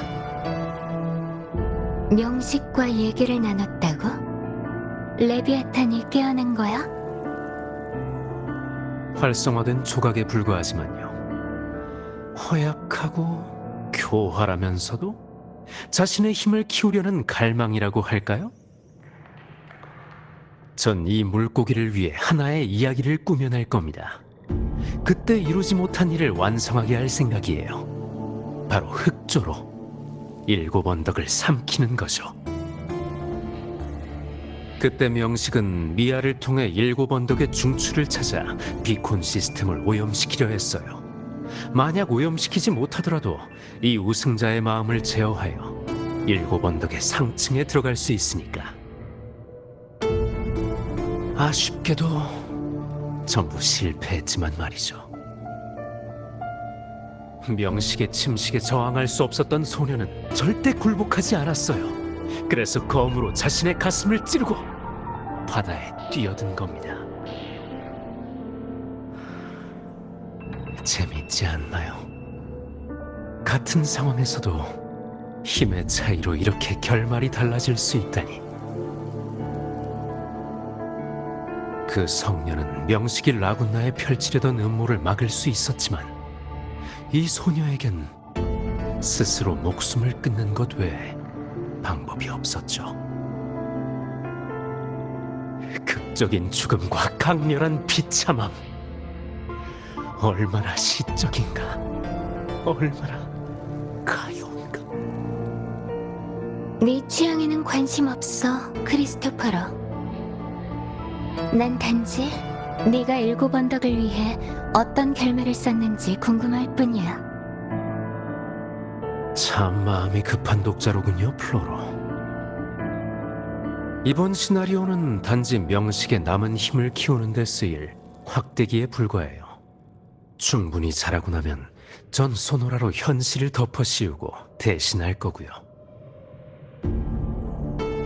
S7: 명식과 얘기를 나눴다고? 레비아탄이 깨어난 거야?
S6: 활성화된 조각에 불과하지만요. 허약하고 교활하면서도 자신의 힘을 키우려는 갈망이라고 할까요? 전 이 물고기를 위해 하나의 이야기를 꾸며낼 겁니다. 그때 이루지 못한 일을 완성하게 할 생각이에요. 바로 흑조로 7 언덕을 삼키는 거죠. 그때 명식은 미아를 통해 7 언덕의 중추를 찾아 비콘 시스템을 오염시키려 했어요. 만약 오염시키지 못하더라도 이 우승자의 마음을 제어하여 7 언덕의 상층에 들어갈 수 있으니까. 아쉽게도 전부 실패했지만 말이죠. 명식의 침식에 저항할 수 없었던 소녀는 절대 굴복하지 않았어요. 그래서 검으로 자신의 가슴을 찌르고 바다에 뛰어든 겁니다. 재밌지 않나요? 같은 상황에서도 힘의 차이로 이렇게 결말이 달라질 수 있다니. 그 성녀는 명식이 라군나에 펼치려던 음모를 막을 수 있었지만 이 소녀에겐 스스로 목숨을 끊는 것 외에 방법이 없었죠. 극적인 죽음과 강렬한 비참함. 얼마나 시적인가. 얼마나 가요운가.
S7: 네 취향에는 관심 없어, 크리스토퍼러. 난 단지 네가 7 언덕을 위해 어떤 결말을 썼는지 궁금할 뿐이야.
S6: 참 마음이 급한 독자로군요, 플로로. 이번 시나리오는 단지 명식의 남은 힘을 키우는 데 쓰일 확대기에 불과해요. 충분히 잘하고 나면 전 소노라로 현실을 덮어씌우고 대신할 거고요.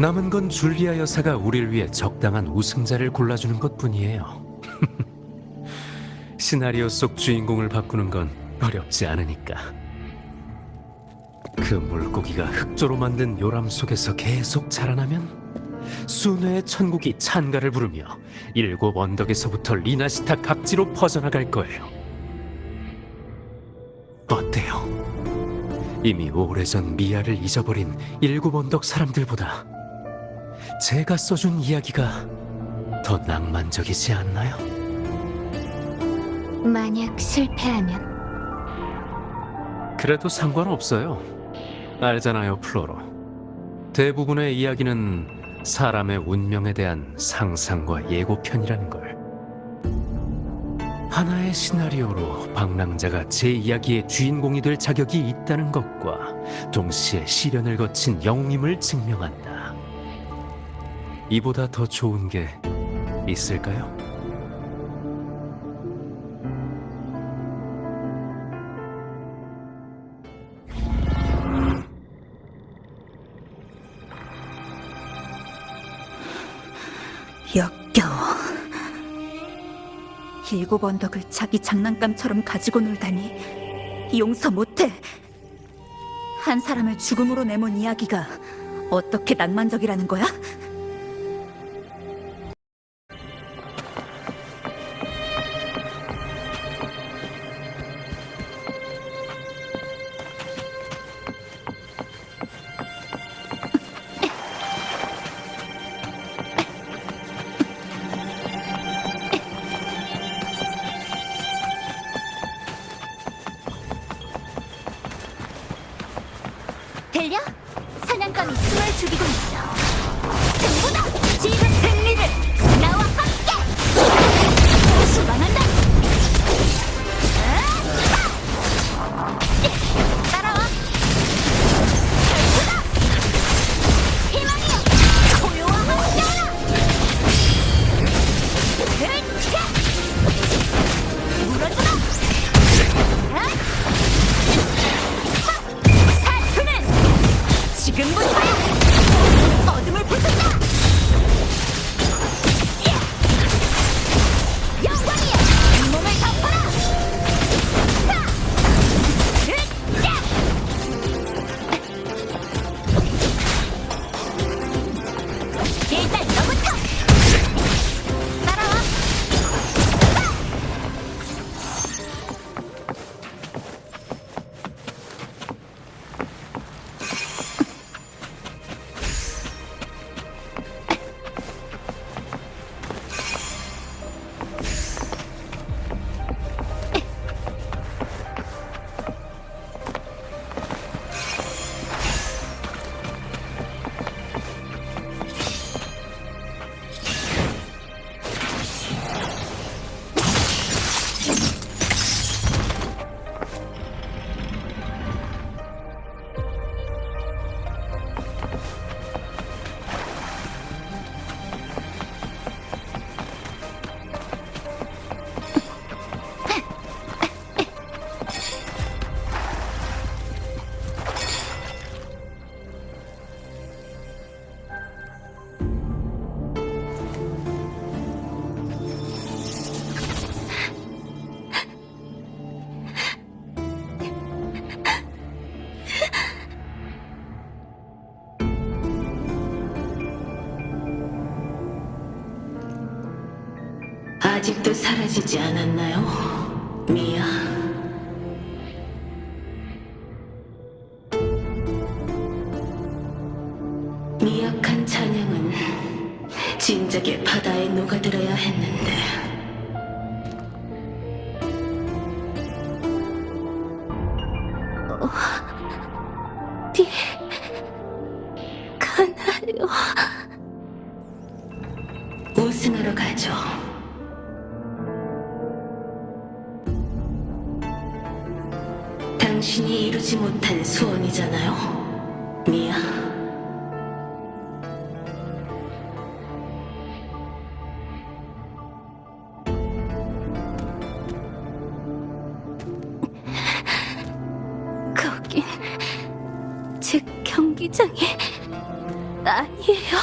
S6: 남은 건 줄리아 여사가 우릴 위해 적당한 우승자를 골라주는 것뿐이에요. 시나리오 속 주인공을 바꾸는 건 어렵지 않으니까. 그 물고기가 흑조로 만든 요람 속에서 계속 자라나면 순회의 천국이 찬가를 부르며 7 언덕에서부터 리나시타 각지로 퍼져나갈 거예요. 어때요? 이미 오래전 미아를 잊어버린 7 언덕 사람들보다 제가 써준 이야기가 더 낭만적이지 않나요?
S7: 만약 실패하면
S6: 그래도 상관없어요. 알잖아요, 플로로. 대부분의 이야기는 사람의 운명에 대한 상상과 예고편이라는 걸. 하나의 시나리오로 방랑자가 제 이야기의 주인공이 될 자격이 있다는 것과 동시에 시련을 거친 영웅임을 증명한다. 이보다 더 좋은 게 있을까요?
S1: 역겨워. 7 언덕을 자기 장난감처럼 가지고 놀다니 용서 못해. 한 사람을 죽음으로 내몬 이야기가 어떻게 낭만적이라는 거야?
S7: 들려? 사냥감이 숨을 죽이고 있어. 승부다! 지금 승리를 나와 함께! 출발한다! 따라와! 승부다! 희망이여! 고요와 함께하라! 물어주라! 사투는 지금부터야! 어둠을 부순다!
S8: 아직도 사라지지 않았나요? 미야. 미약한 찬양은 진작에 바다에 녹아들어야 했는데
S7: 가나요?
S8: 우승하러 가죠. 당신이 이루지 못한 소원이잖아요, 미야.
S7: 거긴 제 경기장이 아니에요.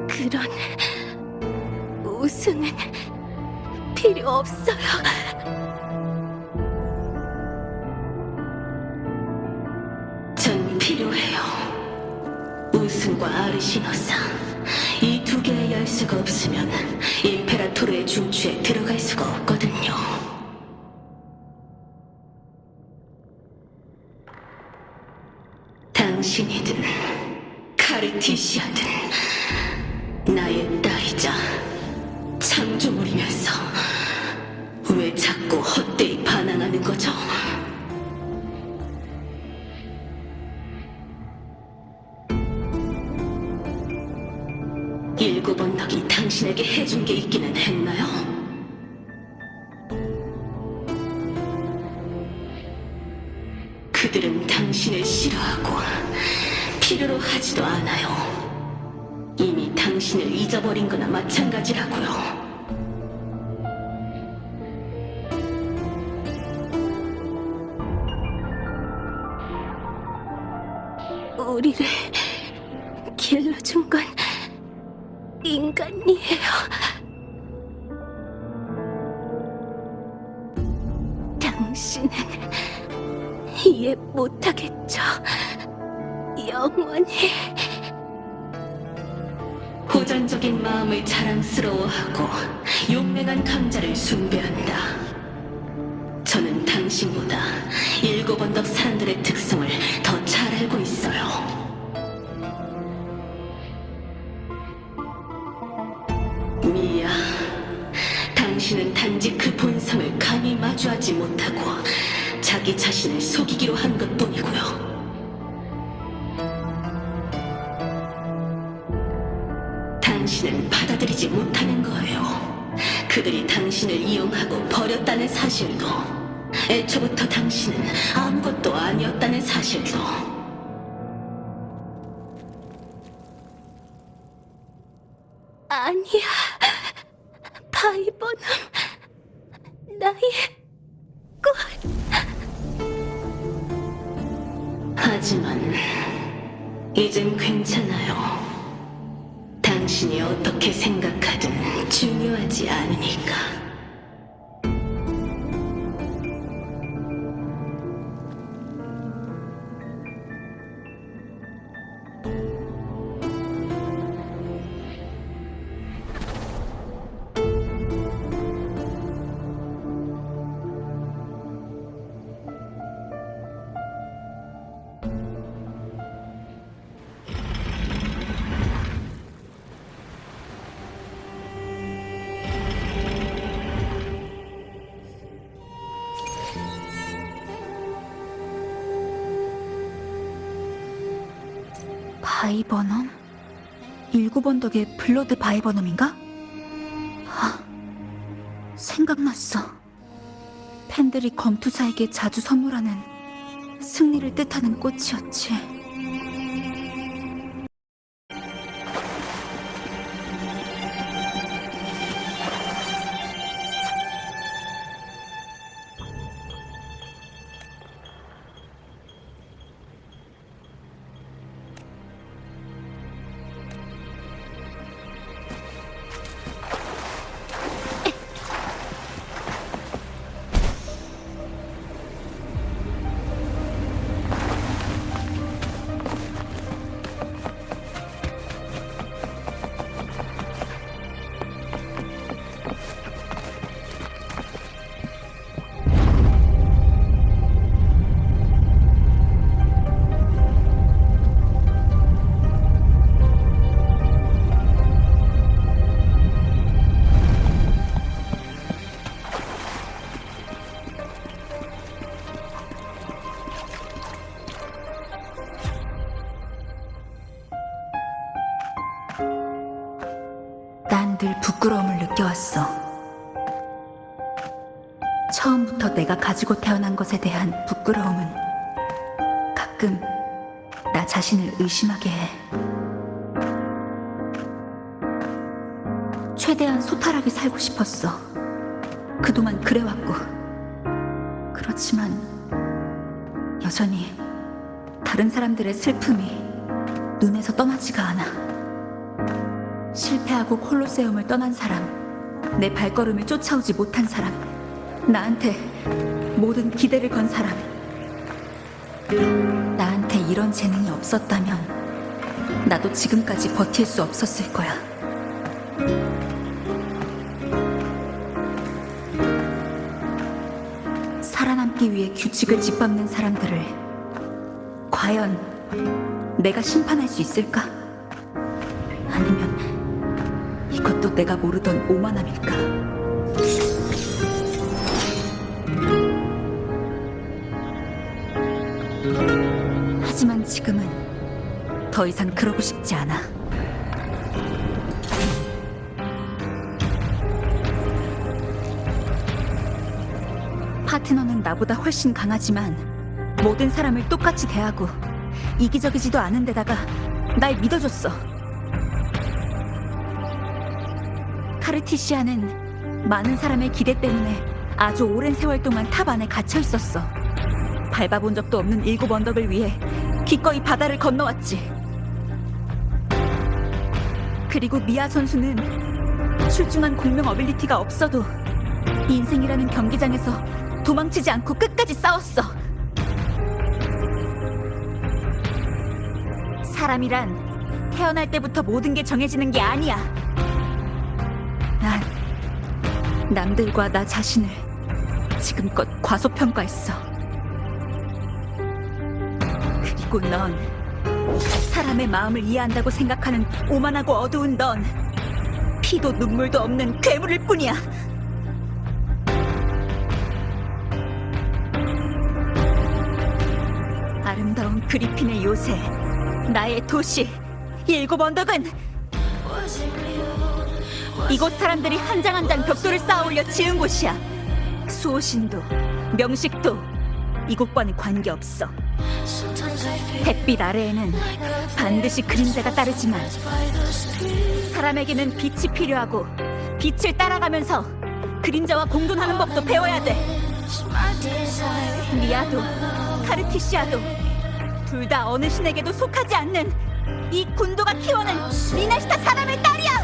S7: 그런 우승은 필요 없어요.
S8: 전 필요해요. 우승과 아르시노상. 이 두 개의 열쇠가 없으면 임페라토르의 중추에 들어갈 수가 없거든요. 당신이든 카르티시아든 나의 딸이자 창조물이면서 왜 자꾸 헛되이 반항하는 거죠? 일곱 언덕이 당신에게 해준 게 있기는 했나요? 그들은 당신을 싫어하고 필요로 하지도 않아요. 이미 당신을 잊어버린 거나 마찬가지라고요.
S7: 우리를 길러준 건 인간이에요. 당신은 이해 못하겠죠. 영원히.
S8: 호전적인 마음을 자랑스러워하고 용맹한 강자를 숭배한다. 저는 당신보다 일곱 언덕 사람들의 특성을 더 잘 알고 있어요. 미야, 당신은 단지 그 본성을 감히 마주하지 못하고 자기 자신을 속이기로 한 것뿐이고요. 당신은 받아들이지 못하는 거예요. 그들이 당신을 이용하고 버렸다는 사실도, 애초부터 당신은 아무것도 아니었다는 사실도.
S7: 아니야. 바이버는 나의 꽃.
S8: 하지만 이젠 괜찮아요. 당신이 어떻게 생각하든 중요하지 않으니까.
S1: 바이버넘? 일곱 언덕의 블러드 바이버넘인가? 생각났어. 팬들이 검투사에게 자주 선물하는 승리를 뜻하는 꽃이었지. 난 늘 부끄러움을 느껴왔어. 처음부터 내가 가지고 태어난 것에 대한 부끄러움은 가끔 나 자신을 의심하게 해. 최대한 소탈하게 살고 싶었어. 그동안 그래왔고. 그렇지만 여전히 다른 사람들의 슬픔이 눈에서 떠나지가 않아. 실패하고 콜로세움을 떠난 사람, 내 발걸음을 쫓아오지 못한 사람, 나한테 모든 기대를 건 사람. 나한테 이런 재능이 없었다면 나도 지금까지 버틸 수 없었을 거야. 살아남기 위해 규칙을 짓밟는 사람들을 과연 내가 심판할 수 있을까? 아니면 이것도 내가 모르던 오만함일까? 하지만 지금은 더 이상 그러고 싶지 않아. 파트너는 나보다 훨씬 강하지만 모든 사람을 똑같이 대하고 이기적이지도 않은 데다가 날 믿어줬어. 카르티시아는 많은 사람의 기대 때문에 아주 오랜 세월 동안 탑 안에 갇혀 있었어. 밟아본 적도 없는 7 언덕을 위해 기꺼이 바다를 건너왔지. 그리고 미아 선수는 출중한 공명 어빌리티가 없어도 인생이라는 경기장에서 도망치지 않고 끝까지 싸웠어. 사람이란 태어날 때부터 모든 게 정해지는 게 아니야. 난 남들과 나 자신을 지금껏 과소평가했어. 그리고 넌 사람의 마음을 이해한다고 생각하는 오만하고 어두운 넌 피도 눈물도 없는 괴물일 뿐이야. 아름다운 그리핀의 요새, 나의 도시 7 언덕은 이곳 사람들이 한 장 한 장 벽돌을 쌓아 올려 지은 곳이야. 수호신도 명식도 이곳과는 관계없어. 햇빛 아래에는 반드시 그림자가 따르지만 사람에게는 빛이 필요하고 빛을 따라가면서 그림자와 공존하는 법도 배워야 돼. 미아도 카르티시아도 둘 다 어느 신에게도 속하지 않는 이 군도가 키워낸 미나시타 사람의 딸이야.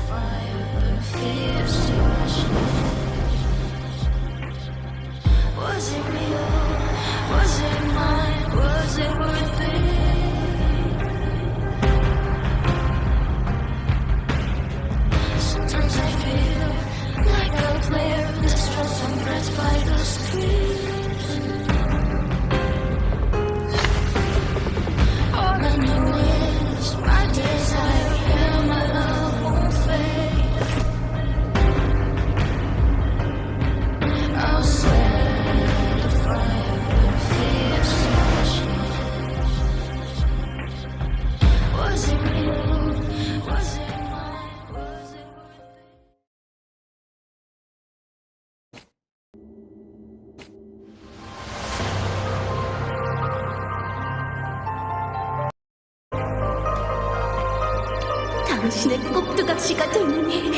S1: 당신의 꼭두각시가 되느니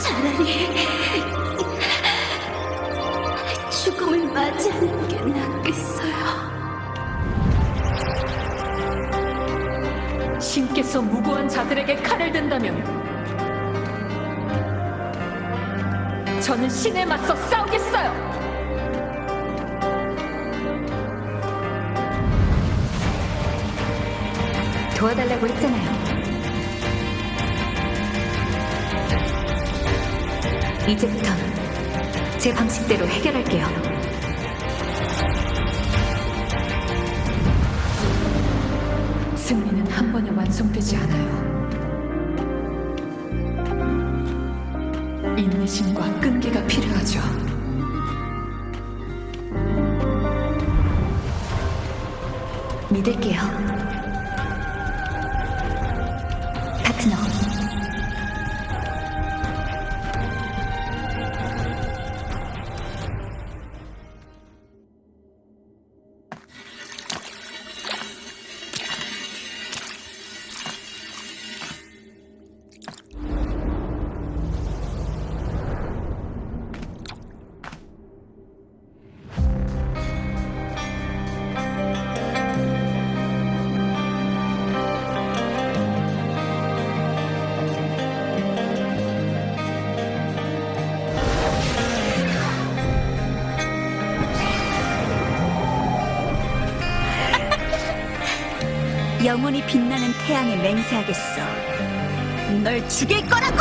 S1: 차라리 죽음을 맞이하는 게 낫겠어요.
S5: 신께서 무고한 자들에게 칼을 든다면 저는 신에 맞서 싸우겠어요.
S2: 도와달라고 했잖아요. 이제부턴 제 방식대로 해결할게요.
S5: 승리는 한 번에 완성되지 않아요. 인내심과 끈기가 필요하죠.
S2: 믿을게요. 파트너,
S1: 영원히 빛나는 태양에 맹세하겠어. 널 죽일 거라고!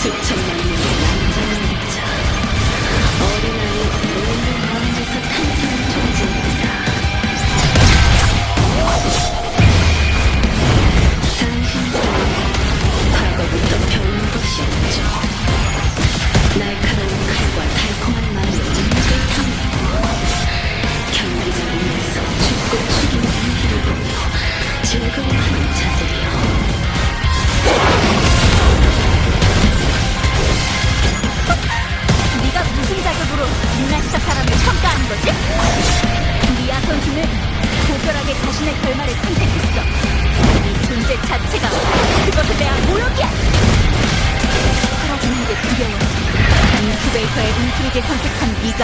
S8: 수천만 명의 남자와 여자, 어린아이 모든 마음에서 탄생한 존재입니다. 상심성은 과거부터 배운 것이 없죠. 날카로운 칼과 달콤한 말로 눈을 탐내고 경기장을 위해서 죽고 죽이는 행위를 보며 즐거워하는 자들이요.
S1: 네가 무슨 자격으로 미나시타 사람을 평가하는 거지? 미아 선수는 고결하게 자신의 결말을 선택했어. 이 존재 자체가 그것에 대한 모욕이야. 사라지는 게 두려워서 인큐베이터에 움츠리게 선택한 네가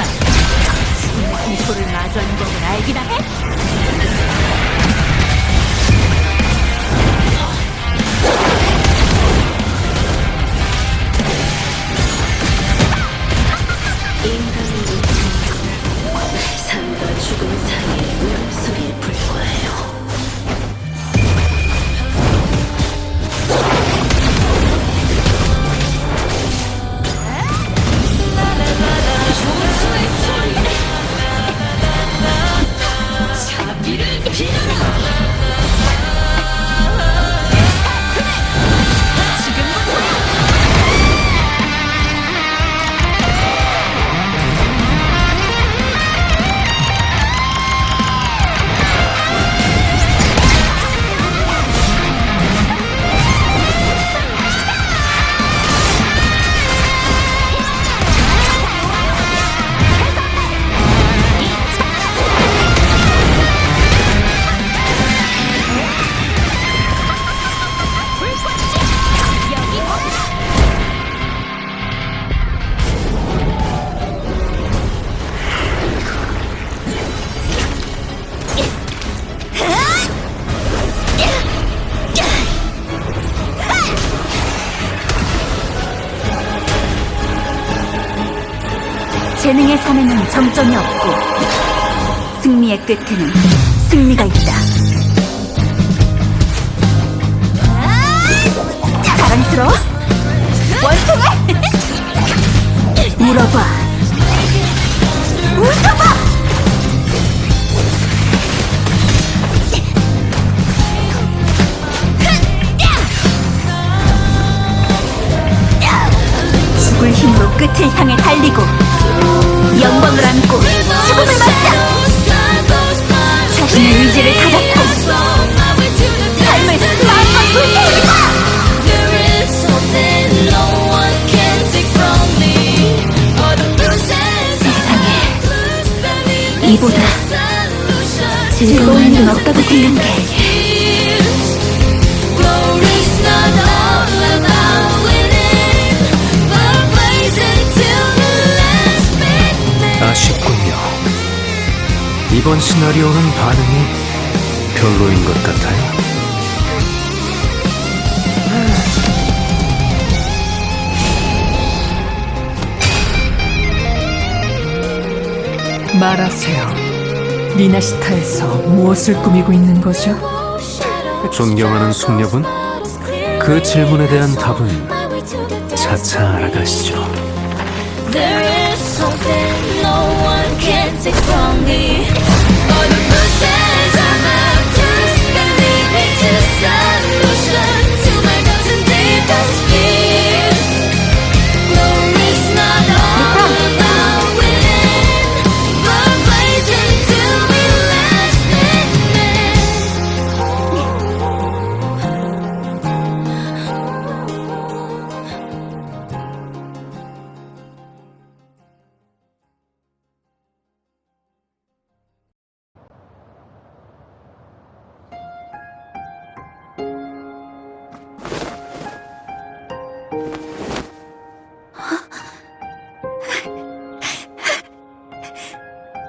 S1: 공포를 마주하는 법을 알기나 해?
S8: 인간의 우주는 삶과 죽음 사이의 울음소리에 불과해요. 자비를 빌어라!
S1: 재능의 산에는 정점이 없고 승리의 끝에는 승리가 있다. 자랑스러워? 원통을? 물어봐. 웃어봐! 죽을 힘으로 끝을 향해 달리고 영광을 안고 죽음을 맞자! 자신의 의지를 다잡고 삶을 마음껏 불태우자! 세상에 이보다 즐거운 일은 없다고 생각해.
S6: 아쉽군요. 이번 시나리오는 반응이 별로인 것 같아요.
S5: 말하세요. 미나시타에서 무엇을 꾸미고 있는 거죠?
S6: 존경하는 숙녀분, 그 질문에 대한 답은 차차 알아가시죠.
S8: There is something no one can take from me. All the bruises I have just believe it's a solution to my guts and deepest fears. Glory's not all about winning, but blazing till we last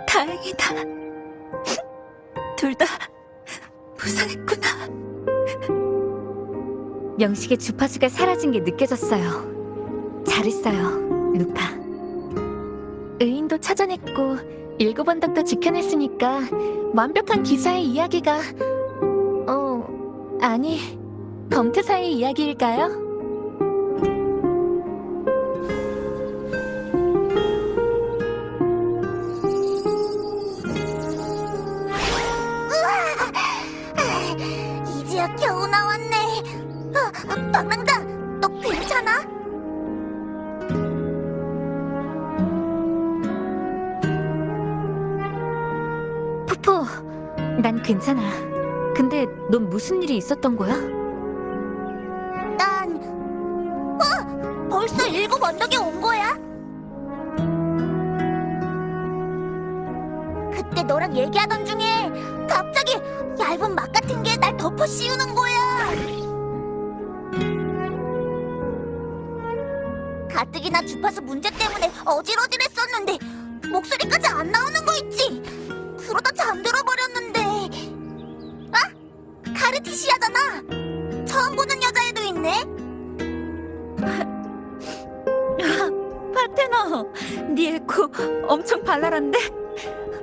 S1: 다행이다. 둘 다 무상했구나.
S2: 명식의 주파수가 사라진 게 느껴졌어요. 잘했어요, 루파. 의인도 찾아냈고 일곱 언덕도 지켜냈으니까 완벽한 기사의 이야기가 아니 검투사의 이야기일까요?
S7: 이제야 겨우 나왔네. 방랑자, 너 괜찮아?
S2: 푸푸, 난 괜찮아. 근데 넌 무슨 일이 있었던 거야?
S7: 벌써 일곱 언덕에 온 거야? 그때 너랑 얘기하던 중에 갑자기 얇은 막 같은 게 날 덮어 씌우는 거야. 가뜩이나 주파수 문제 때문에 어질어질했었는데 목소리까지 안 나오는 거 있지? 그러다 잠들어 버렸는데. 아? 카르티시아잖아. 처음 보는 여자애도 있네.
S1: 파테너, 네 에코 엄청 발랄한데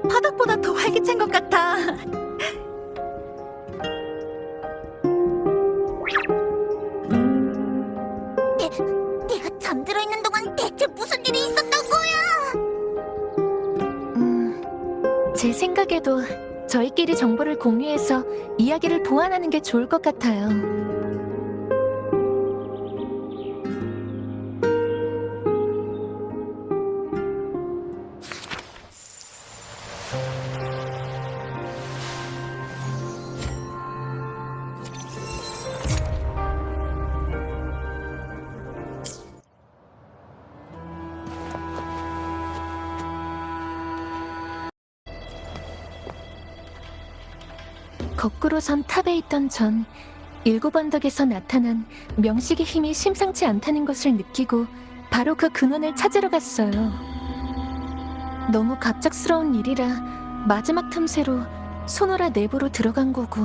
S1: 바닥보다 더 활기찬 것 같아.
S7: 내가 잠들어 있는 동안 대체 무슨 일이 있었던 거야?
S2: 제 생각에도 저희끼리 정보를 공유해서 이야기를 보완하는 게 좋을 것 같아요. 거꾸로 선 탑에 있던 전 일곱 언덕에서 나타난 명식의 힘이 심상치 않다는 것을 느끼고 바로 그 근원을 찾으러 갔어요. 너무 갑작스러운 일이라 마지막 틈새로 소노라 내부로 들어간 거고,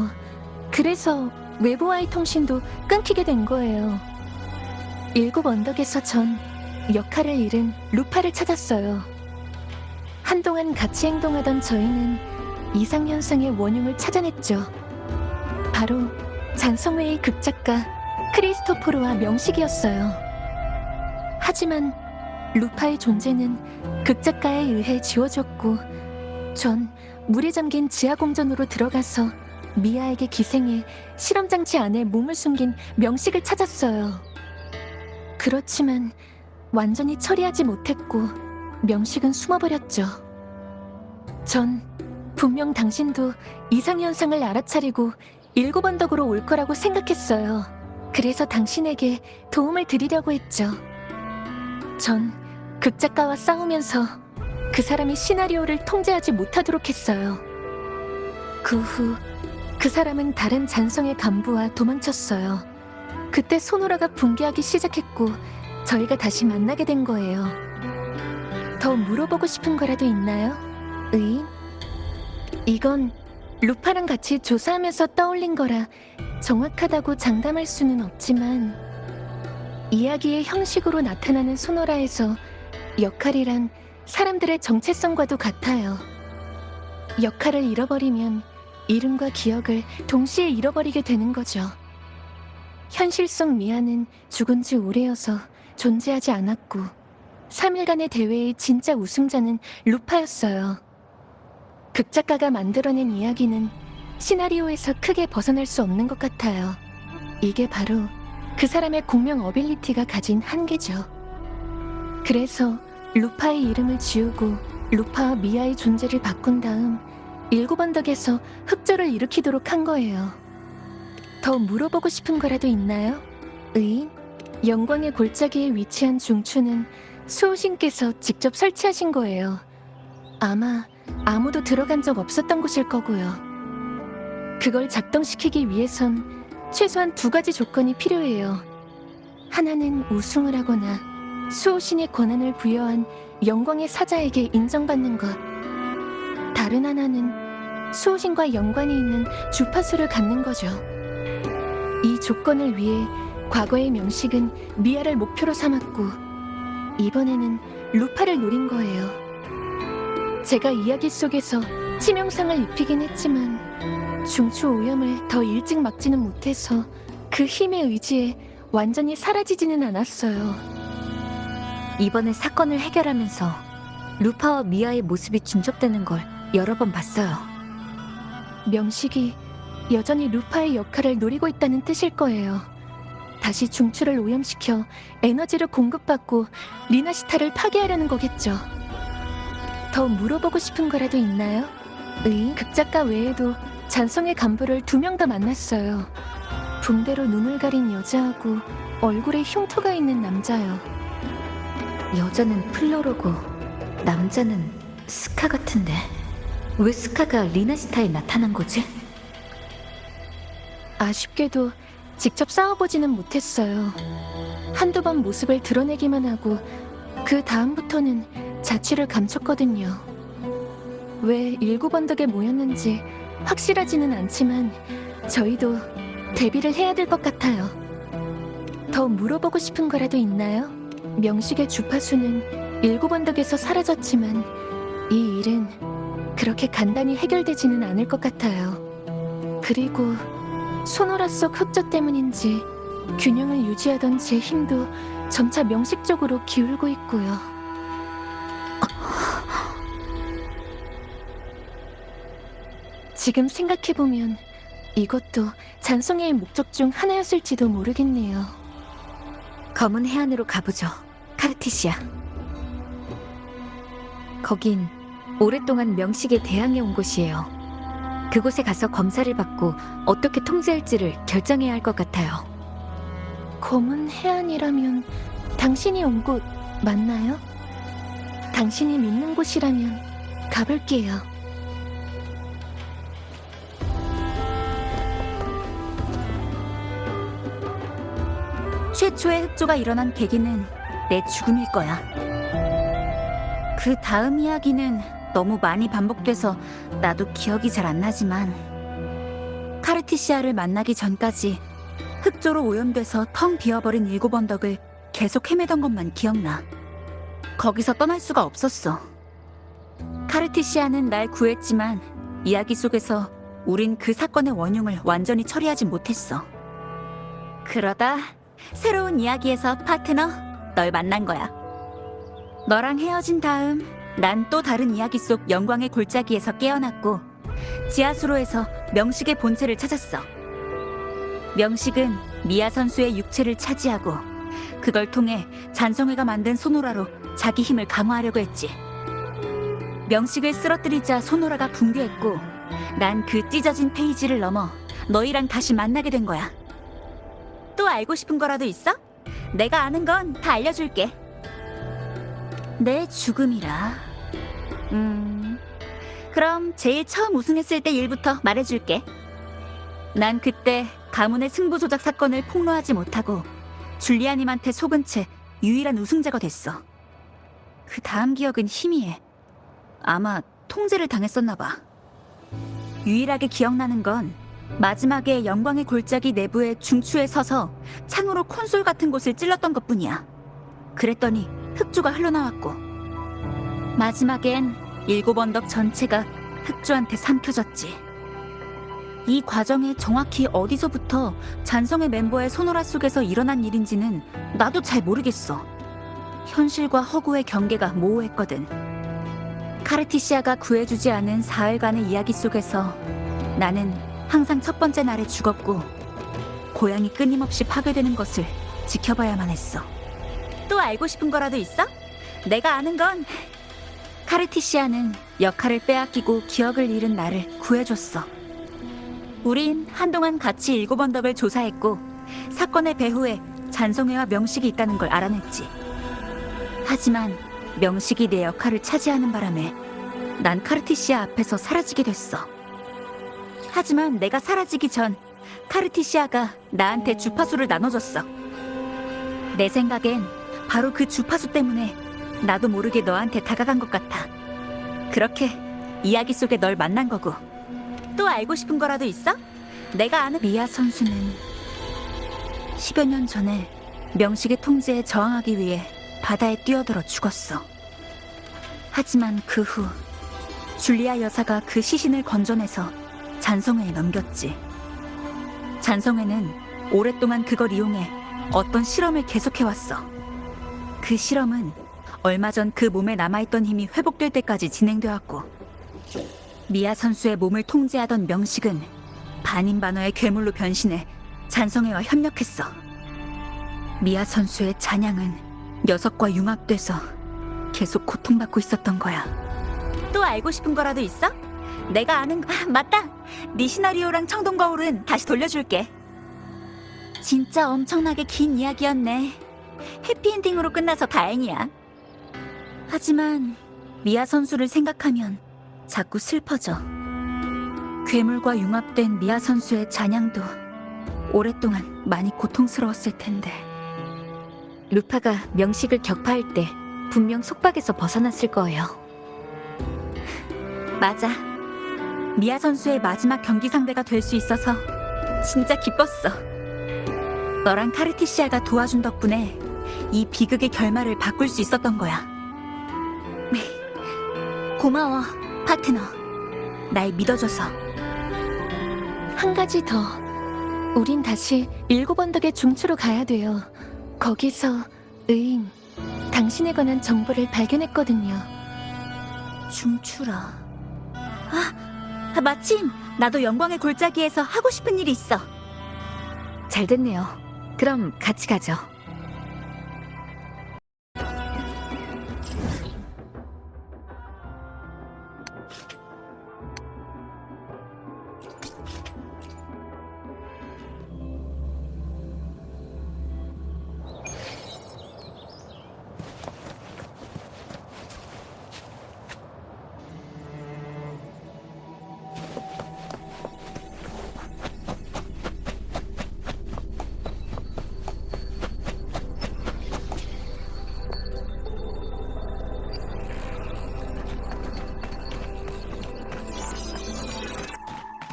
S2: 그래서 외부와의 통신도 끊기게 된 거예요. 일곱 언덕에서 전 역할을 잃은 루파를 찾았어요. 한동안 같이 행동하던 저희는 이상현상의 원흉을 찾아냈죠. 바로 잔성회의 극작가 크리스토포르와 명식이었어요. 하지만 루파의 존재는 극작가에 의해 지워졌고, 전 물에 잠긴 지하공전으로 들어가서 미아에게 기생해 실험장치 안에 몸을 숨긴 명식을 찾았어요. 그렇지만 완전히 처리하지 못했고 명식은 숨어버렸죠. 전 분명 당신도 이상현상을 알아차리고 일곱 언덕으로 올 거라고 생각했어요. 그래서 당신에게 도움을 드리려고 했죠. 전 극작가와 싸우면서 그 사람이 시나리오를 통제하지 못하도록 했어요. 그 후 그 사람은 다른 잔성의 간부와 도망쳤어요. 그때 소노라가 붕괴하기 시작했고 저희가 다시 만나게 된 거예요. 더 물어보고 싶은 거라도 있나요, 의인? 이건 루파랑 같이 조사하면서 떠올린 거라 정확하다고 장담할 수는 없지만, 이야기의 형식으로 나타나는 소노라에서 역할이란 사람들의 정체성과도 같아요. 역할을 잃어버리면 이름과 기억을 동시에 잃어버리게 되는 거죠. 현실 속 미아는 죽은 지 오래여서 존재하지 않았고 3일간의 대회의 진짜 우승자는 루파였어요. 극작가가 만들어낸 이야기는 시나리오에서 크게 벗어날 수 없는 것 같아요. 이게 바로 그 사람의 공명 어빌리티가 가진 한계죠. 그래서 루파의 이름을 지우고 루파와 미아의 존재를 바꾼 다음 일곱 언덕에서 흑조를 일으키도록 한 거예요. 더 물어보고 싶은 거라도 있나요, 의인? 영광의 골짜기에 위치한 중추는 수호신께서 직접 설치하신 거예요. 아마 아무도 들어간 적 없었던 곳일 거고요. 그걸 작동시키기 위해선 최소한 2가지 조건이 필요해요. 하나는 우승을 하거나 수호신의 권한을 부여한 영광의 사자에게 인정받는 것. 다른 하나는
S9: 수호신과 연관이 있는 주파수를 갖는 거죠. 이 조건을 위해 과거의 명식은 미아를 목표로 삼았고 이번에는 루파를 노린 거예요. 제가 이야기 속에서 치명상을 입히긴 했지만 중추 오염을 더 일찍 막지는 못해서 그 힘의 의지에 완전히 사라지지는 않았어요.
S2: 이번에 사건을 해결하면서 루파와 미아의 모습이 중첩되는 걸 여러 번 봤어요.
S9: 명식이 여전히 루파의 역할을 노리고 있다는 뜻일 거예요. 다시 중추를 오염시켜 에너지를 공급받고 리나시타를 파괴하려는 거겠죠. 더 물어보고 싶은 거라도 있나요? 극작가 외에도 잔성의 간부를 2명 더 만났어요. 붕대로 눈을 가린 여자하고 얼굴에 흉터가 있는 남자요.
S2: 여자는 플로로고 남자는 스카 같은데 왜 스카가 리나시타에 나타난 거지?
S9: 아쉽게도 직접 싸워보지는 못했어요. 한두 번 모습을 드러내기만 하고 그 다음부터는 자취를 감췄거든요. 왜 7번덕에 모였는지 확실하지는 않지만 저희도 데뷔를 해야 될 것 같아요. 더 물어보고 싶은 거라도 있나요? 명식의 주파수는 7번덕에서 사라졌지만 이 일은 그렇게 간단히 해결되지는 않을 것 같아요. 그리고 소노라 속 흑조 때문인지 균형을 유지하던 제 힘도 점차 명식 쪽으로 기울고 있고요. 지금 생각해보면 이것도 잔송이의 목적 중 하나였을지도 모르겠네요.
S2: 검은 해안으로 가보죠. 카르티시아. 거긴 오랫동안 명식에 대항해 온 곳이에요. 그곳에 가서 검사를 받고 어떻게 통제할지를 결정해야 할 것 같아요.
S9: 검은 해안이라면 당신이 온 곳 맞나요? 당신이 믿는 곳이라면 가볼게요.
S1: 최초의 흑조가 일어난 계기는 내 죽음일 거야. 그 다음 이야기는 너무 많이 반복돼서 나도 기억이 잘 안 나지만 카르티시아를 만나기 전까지 흑조로 오염돼서 텅 비어버린 7언덕을 계속 헤매던 것만 기억나. 거기서 떠날 수가 없었어. 카르티시아는 날 구했지만 이야기 속에서 우린 그 사건의 원흉을 완전히 처리하지 못했어. 그러다 새로운 이야기에서 파트너, 널 만난 거야. 너랑 헤어진 다음 난 또 다른 이야기 속 영광의 골짜기에서 깨어났고 지하수로에서 명식의 본체를 찾았어. 명식은 미아 선수의 육체를 차지하고 그걸 통해 잔성회가 만든 소노라로 자기 힘을 강화하려고 했지. 명식을 쓰러뜨리자 소노라가 붕괴했고 난 그 찢어진 페이지를 넘어 너희랑 다시 만나게 된 거야. 또 알고 싶은 거라도 있어? 내가 아는 건 다 알려줄게. 내 죽음이라. 그럼 제일 처음 우승했을 때 일부터 말해줄게. 난 그때 가문의 승부 조작 사건을 폭로하지 못하고 줄리아님한테 속은 채 유일한 우승자가 됐어. 그 다음 기억은 희미해. 아마 통제를 당했었나 봐. 유일하게 기억나는 건 마지막에 영광의 골짜기 내부의 중추에 서서 창으로 콘솔 같은 곳을 찔렀던 것뿐이야. 그랬더니 흑조가 흘러나왔고 마지막엔 7언덕 전체가 흑조한테 삼켜졌지. 이 과정에 정확히 어디서부터 잔성의 멤버의 소노라 속에서 일어난 일인지는 나도 잘 모르겠어. 현실과 허구의 경계가 모호했거든. 카르티시아가 구해주지 않은 사흘간의 이야기 속에서 나는 항상 첫 번째 날에 죽었고 고향이 끊임없이 파괴되는 것을 지켜봐야만 했어. 또 알고 싶은 거라도 있어? 내가 아는 건 카르티시아는 역할을 빼앗기고 기억을 잃은 나를 구해줬어. 우린 한동안 같이 7언덕을 조사했고 사건의 배후에 잔성회와 명식이 있다는 걸 알아냈지. 하지만 명식이 내 역할을 차지하는 바람에 난 카르티시아 앞에서 사라지게 됐어. 하지만 내가 사라지기 전 카르티시아가 나한테 주파수를 나눠줬어. 내 생각엔 바로 그 주파수 때문에 나도 모르게 너한테 다가간 것 같아. 그렇게 이야기 속에 널 만난 거고 또 알고 싶은 거라도 있어? 내가 아는 미아 선수는 10여 년 전에 명식의 통제에 저항하기 위해 바다에 뛰어들어 죽었어. 하지만 그 후 줄리아 여사가 그 시신을 건져내서 잔성회에 넘겼지. 잔성회는 오랫동안 그걸 이용해 어떤 실험을 계속해왔어. 그 실험은 얼마 전 그 몸에 남아있던 힘이 회복될 때까지 진행되었고, 미아 선수의 몸을 통제하던 명식은 반인반어의 괴물로 변신해 잔성회와 협력했어. 미아 선수의 잔향은 녀석과 융합돼서 계속 고통받고 있었던 거야. 또 알고 싶은 거라도 있어? 내가 아는 거... 맞다! 네 시나리오랑 청동거울은 다시 돌려줄게. 진짜 엄청나게 긴 이야기였네. 해피엔딩으로 끝나서 다행이야. 하지만 미아 선수를 생각하면 자꾸 슬퍼져. 괴물과 융합된 미아 선수의 잔향도 오랫동안 많이 고통스러웠을 텐데.
S2: 루파가 명식을 격파할 때 분명 속박에서 벗어났을 거예요.
S1: 맞아. 미아 선수의 마지막 경기 상대가 될 수 있어서 진짜 기뻤어. 너랑 카르티시아가 도와준 덕분에 이 비극의 결말을 바꿀 수 있었던 거야. 고마워, 파트너. 날 믿어줘서.
S9: 한 가지 더. 우린 다시 7언덕의 중추로 가야 돼요. 거기서 의인, 당신에 관한 정보를 발견했거든요.
S1: 중추라. 마침 나도 영광의 골짜기에서 하고 싶은 일이 있어.
S2: 잘 됐네요. 그럼 같이 가죠.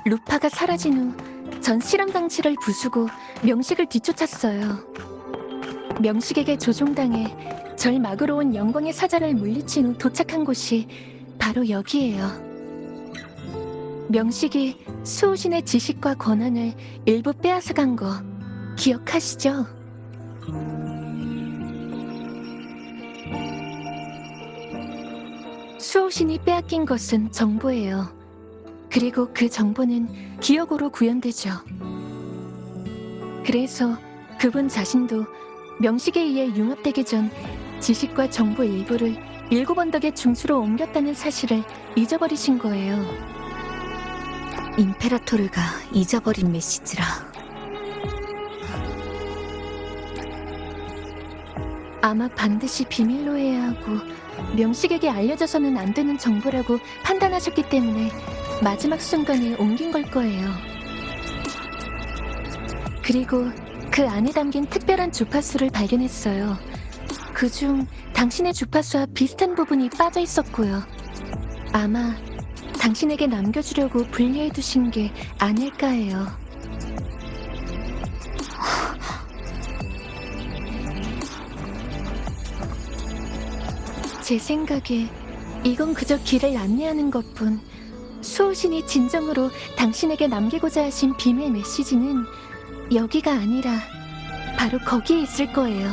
S9: 루파가 사라진 후 전 실험 장치를 부수고 명식을 뒤쫓았어요. 명식에게 조종당해 절 막으러 온 영광의 사자를 물리친 후 도착한 곳이 바로 여기예요. 명식이 수호신의 지식과 권한을 일부 빼앗아간 거 기억하시죠? 수호신이 빼앗긴 것은 정보예요. 그리고 그 정보는 기억으로 구현되죠. 그래서 그분 자신도 명식에 의해 융합되기 전 지식과 정보 일부를 7언덕의 중추로 옮겼다는 사실을 잊어버리신 거예요.
S2: 임페라토르가 잊어버린 메시지라.
S9: 아마 반드시 비밀로 해야 하고 명식에게 알려져서는 안 되는 정보라고 판단하셨기 때문에 마지막 순간에 옮긴 걸 거예요. 그리고 그 안에 담긴 특별한 주파수를 발견했어요. 그중 당신의 주파수와 비슷한 부분이 빠져 있었고요. 아마 당신에게 남겨주려고 분리해 두신 게 아닐까 해요. 제 생각에 이건 그저 길을 안내하는 것뿐. 수호신이 진정으로 당신에게 남기고자 하신 비밀 메시지는 여기가 아니라 바로 거기에 있을 거예요.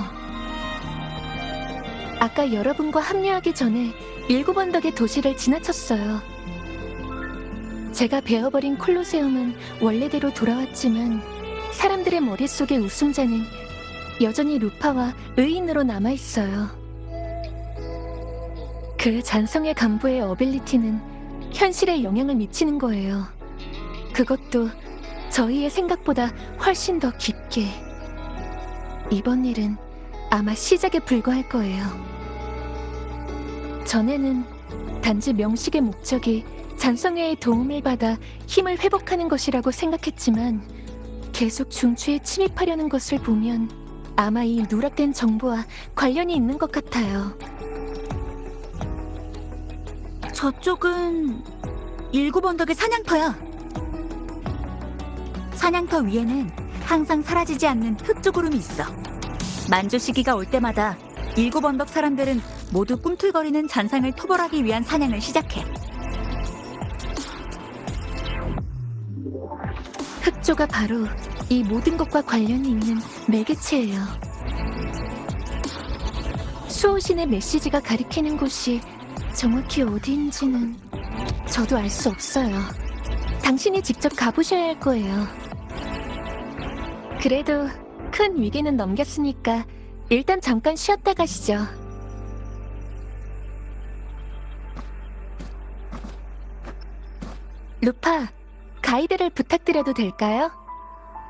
S9: 아까 여러분과 합류하기 전에 7언덕의 도시를 지나쳤어요. 제가 베어버린 콜로세움은 원래대로 돌아왔지만 사람들의 머릿속의 우승자는 여전히 루파와 의인으로 남아있어요. 그 잔성의 간부의 어빌리티는 현실에 영향을 미치는 거예요. 그것도 저희의 생각보다 훨씬 더 깊게. 이번 일은 아마 시작에 불과할 거예요. 전에는 단지 명식의 목적이 잔성회의 도움을 받아 힘을 회복하는 것이라고 생각했지만 계속 중추에 침입하려는 것을 보면 아마 이 누락된 정보와 관련이 있는 것 같아요.
S1: 저쪽은 7언덕의 사냥터야. 사냥터 위에는 항상 사라지지 않는 흑조구름이 있어. 만조 시기가 올 때마다 일곱 언덕 사람들은 모두 꿈틀거리는 잔상을 토벌하기 위한 사냥을 시작해.
S9: 흑조가 바로 이 모든 것과 관련이 있는 매개체예요. 수호신의 메시지가 가리키는 곳이 정확히 어디인지는 저도 알 수 없어요. 당신이 직접 가보셔야 할 거예요. 그래도 큰 위기는 넘겼으니까 일단 잠깐 쉬었다 가시죠. 루파, 가이드를 부탁드려도 될까요?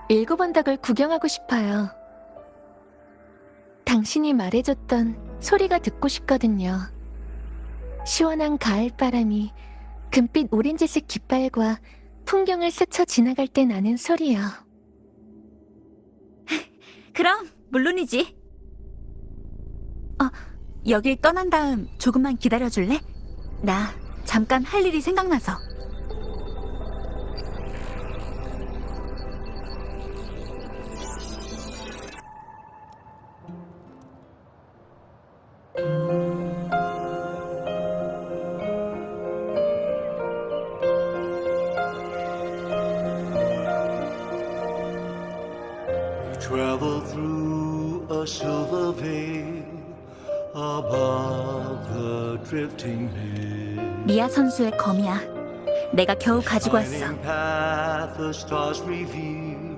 S9: 일곱 언덕을 구경하고 싶어요. 당신이 말해줬던 소리가 듣고 싶거든요. 시원한 가을바람이 금빛 오렌지색 깃발과 풍경을 스쳐 지나갈 때 나는 소리요.
S1: 그럼 물론이지. 여길 떠난 다음 조금만 기다려줄래? 나 잠깐 할 일이 생각나서.
S10: Travel through a silver veil above the drifting hill.
S1: 미아 선수의 검이야. 내가 겨우 가지고 왔어.
S10: Shining path the stars revealed.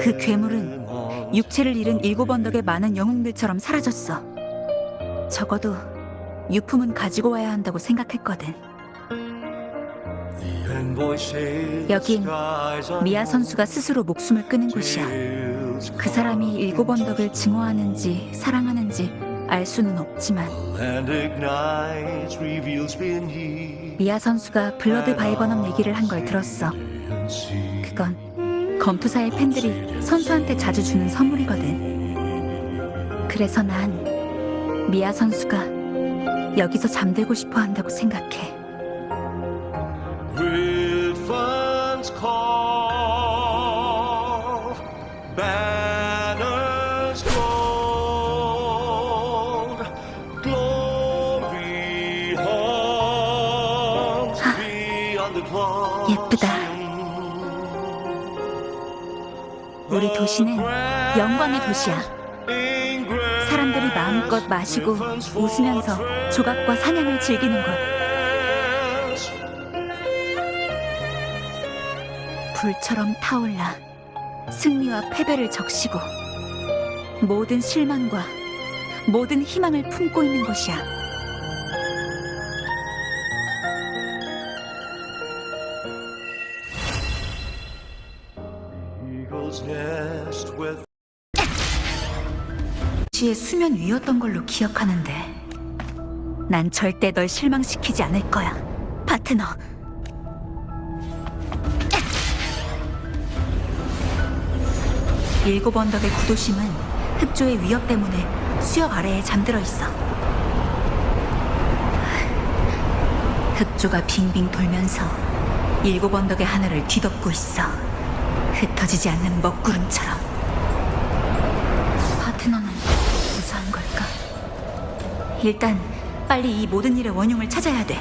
S1: 그 괴물은 육체를 잃은 일곱 언덕의 많은 영웅들처럼 사라졌어. 적어도 유품은 가지고 와야 한다고 생각했거든. 여긴 미아 선수가 스스로 목숨을 끊은 곳이야. 그 사람이 일곱 언덕을 증오하는지 사랑하는지 알 수는 없지만 미아 선수가 블러드 바이버넘 얘기를 한 걸 들었어. 그건 검투사의 팬들이 선수한테 자주 주는 선물이거든. 그래서 난 미아 선수가 여기서 잠들고 싶어 한다고 생각해.
S10: Griffins call, banners gold, glory hunts beyond the clouds.
S1: 예쁘다. 우리 도시는 영광의 도시야. 사람들이 마음껏 마시고 웃으면서 조각과 사냥을 즐기는 곳. 불처럼 타올라 승리와 패배를 적시고 모든 실망과 모든 희망을 품고 있는 곳이야.
S10: Eagle's nest with
S1: 시의 수면 위였던 걸로 기억하는데 난 절대 널 실망시키지 않을 거야, 파트너. 일곱 언덕의 구도심은 흑조의 위협 때문에 수역 아래에 잠들어 있어. 흑조가 빙빙 돌면서 일곱 언덕의 하늘을 뒤덮고 있어. 흩어지지 않는 먹구름처럼. 파트너는 무사한 걸까? 일단 빨리 이 모든 일의 원흉을 찾아야 돼.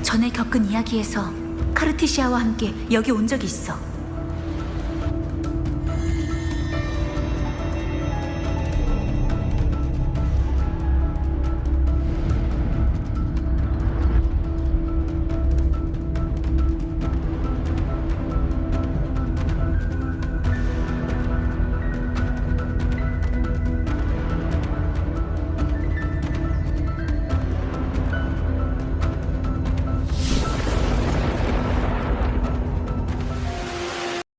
S1: 전에 겪은 이야기에서 카르티시아와 함께 여기 온 적이 있어.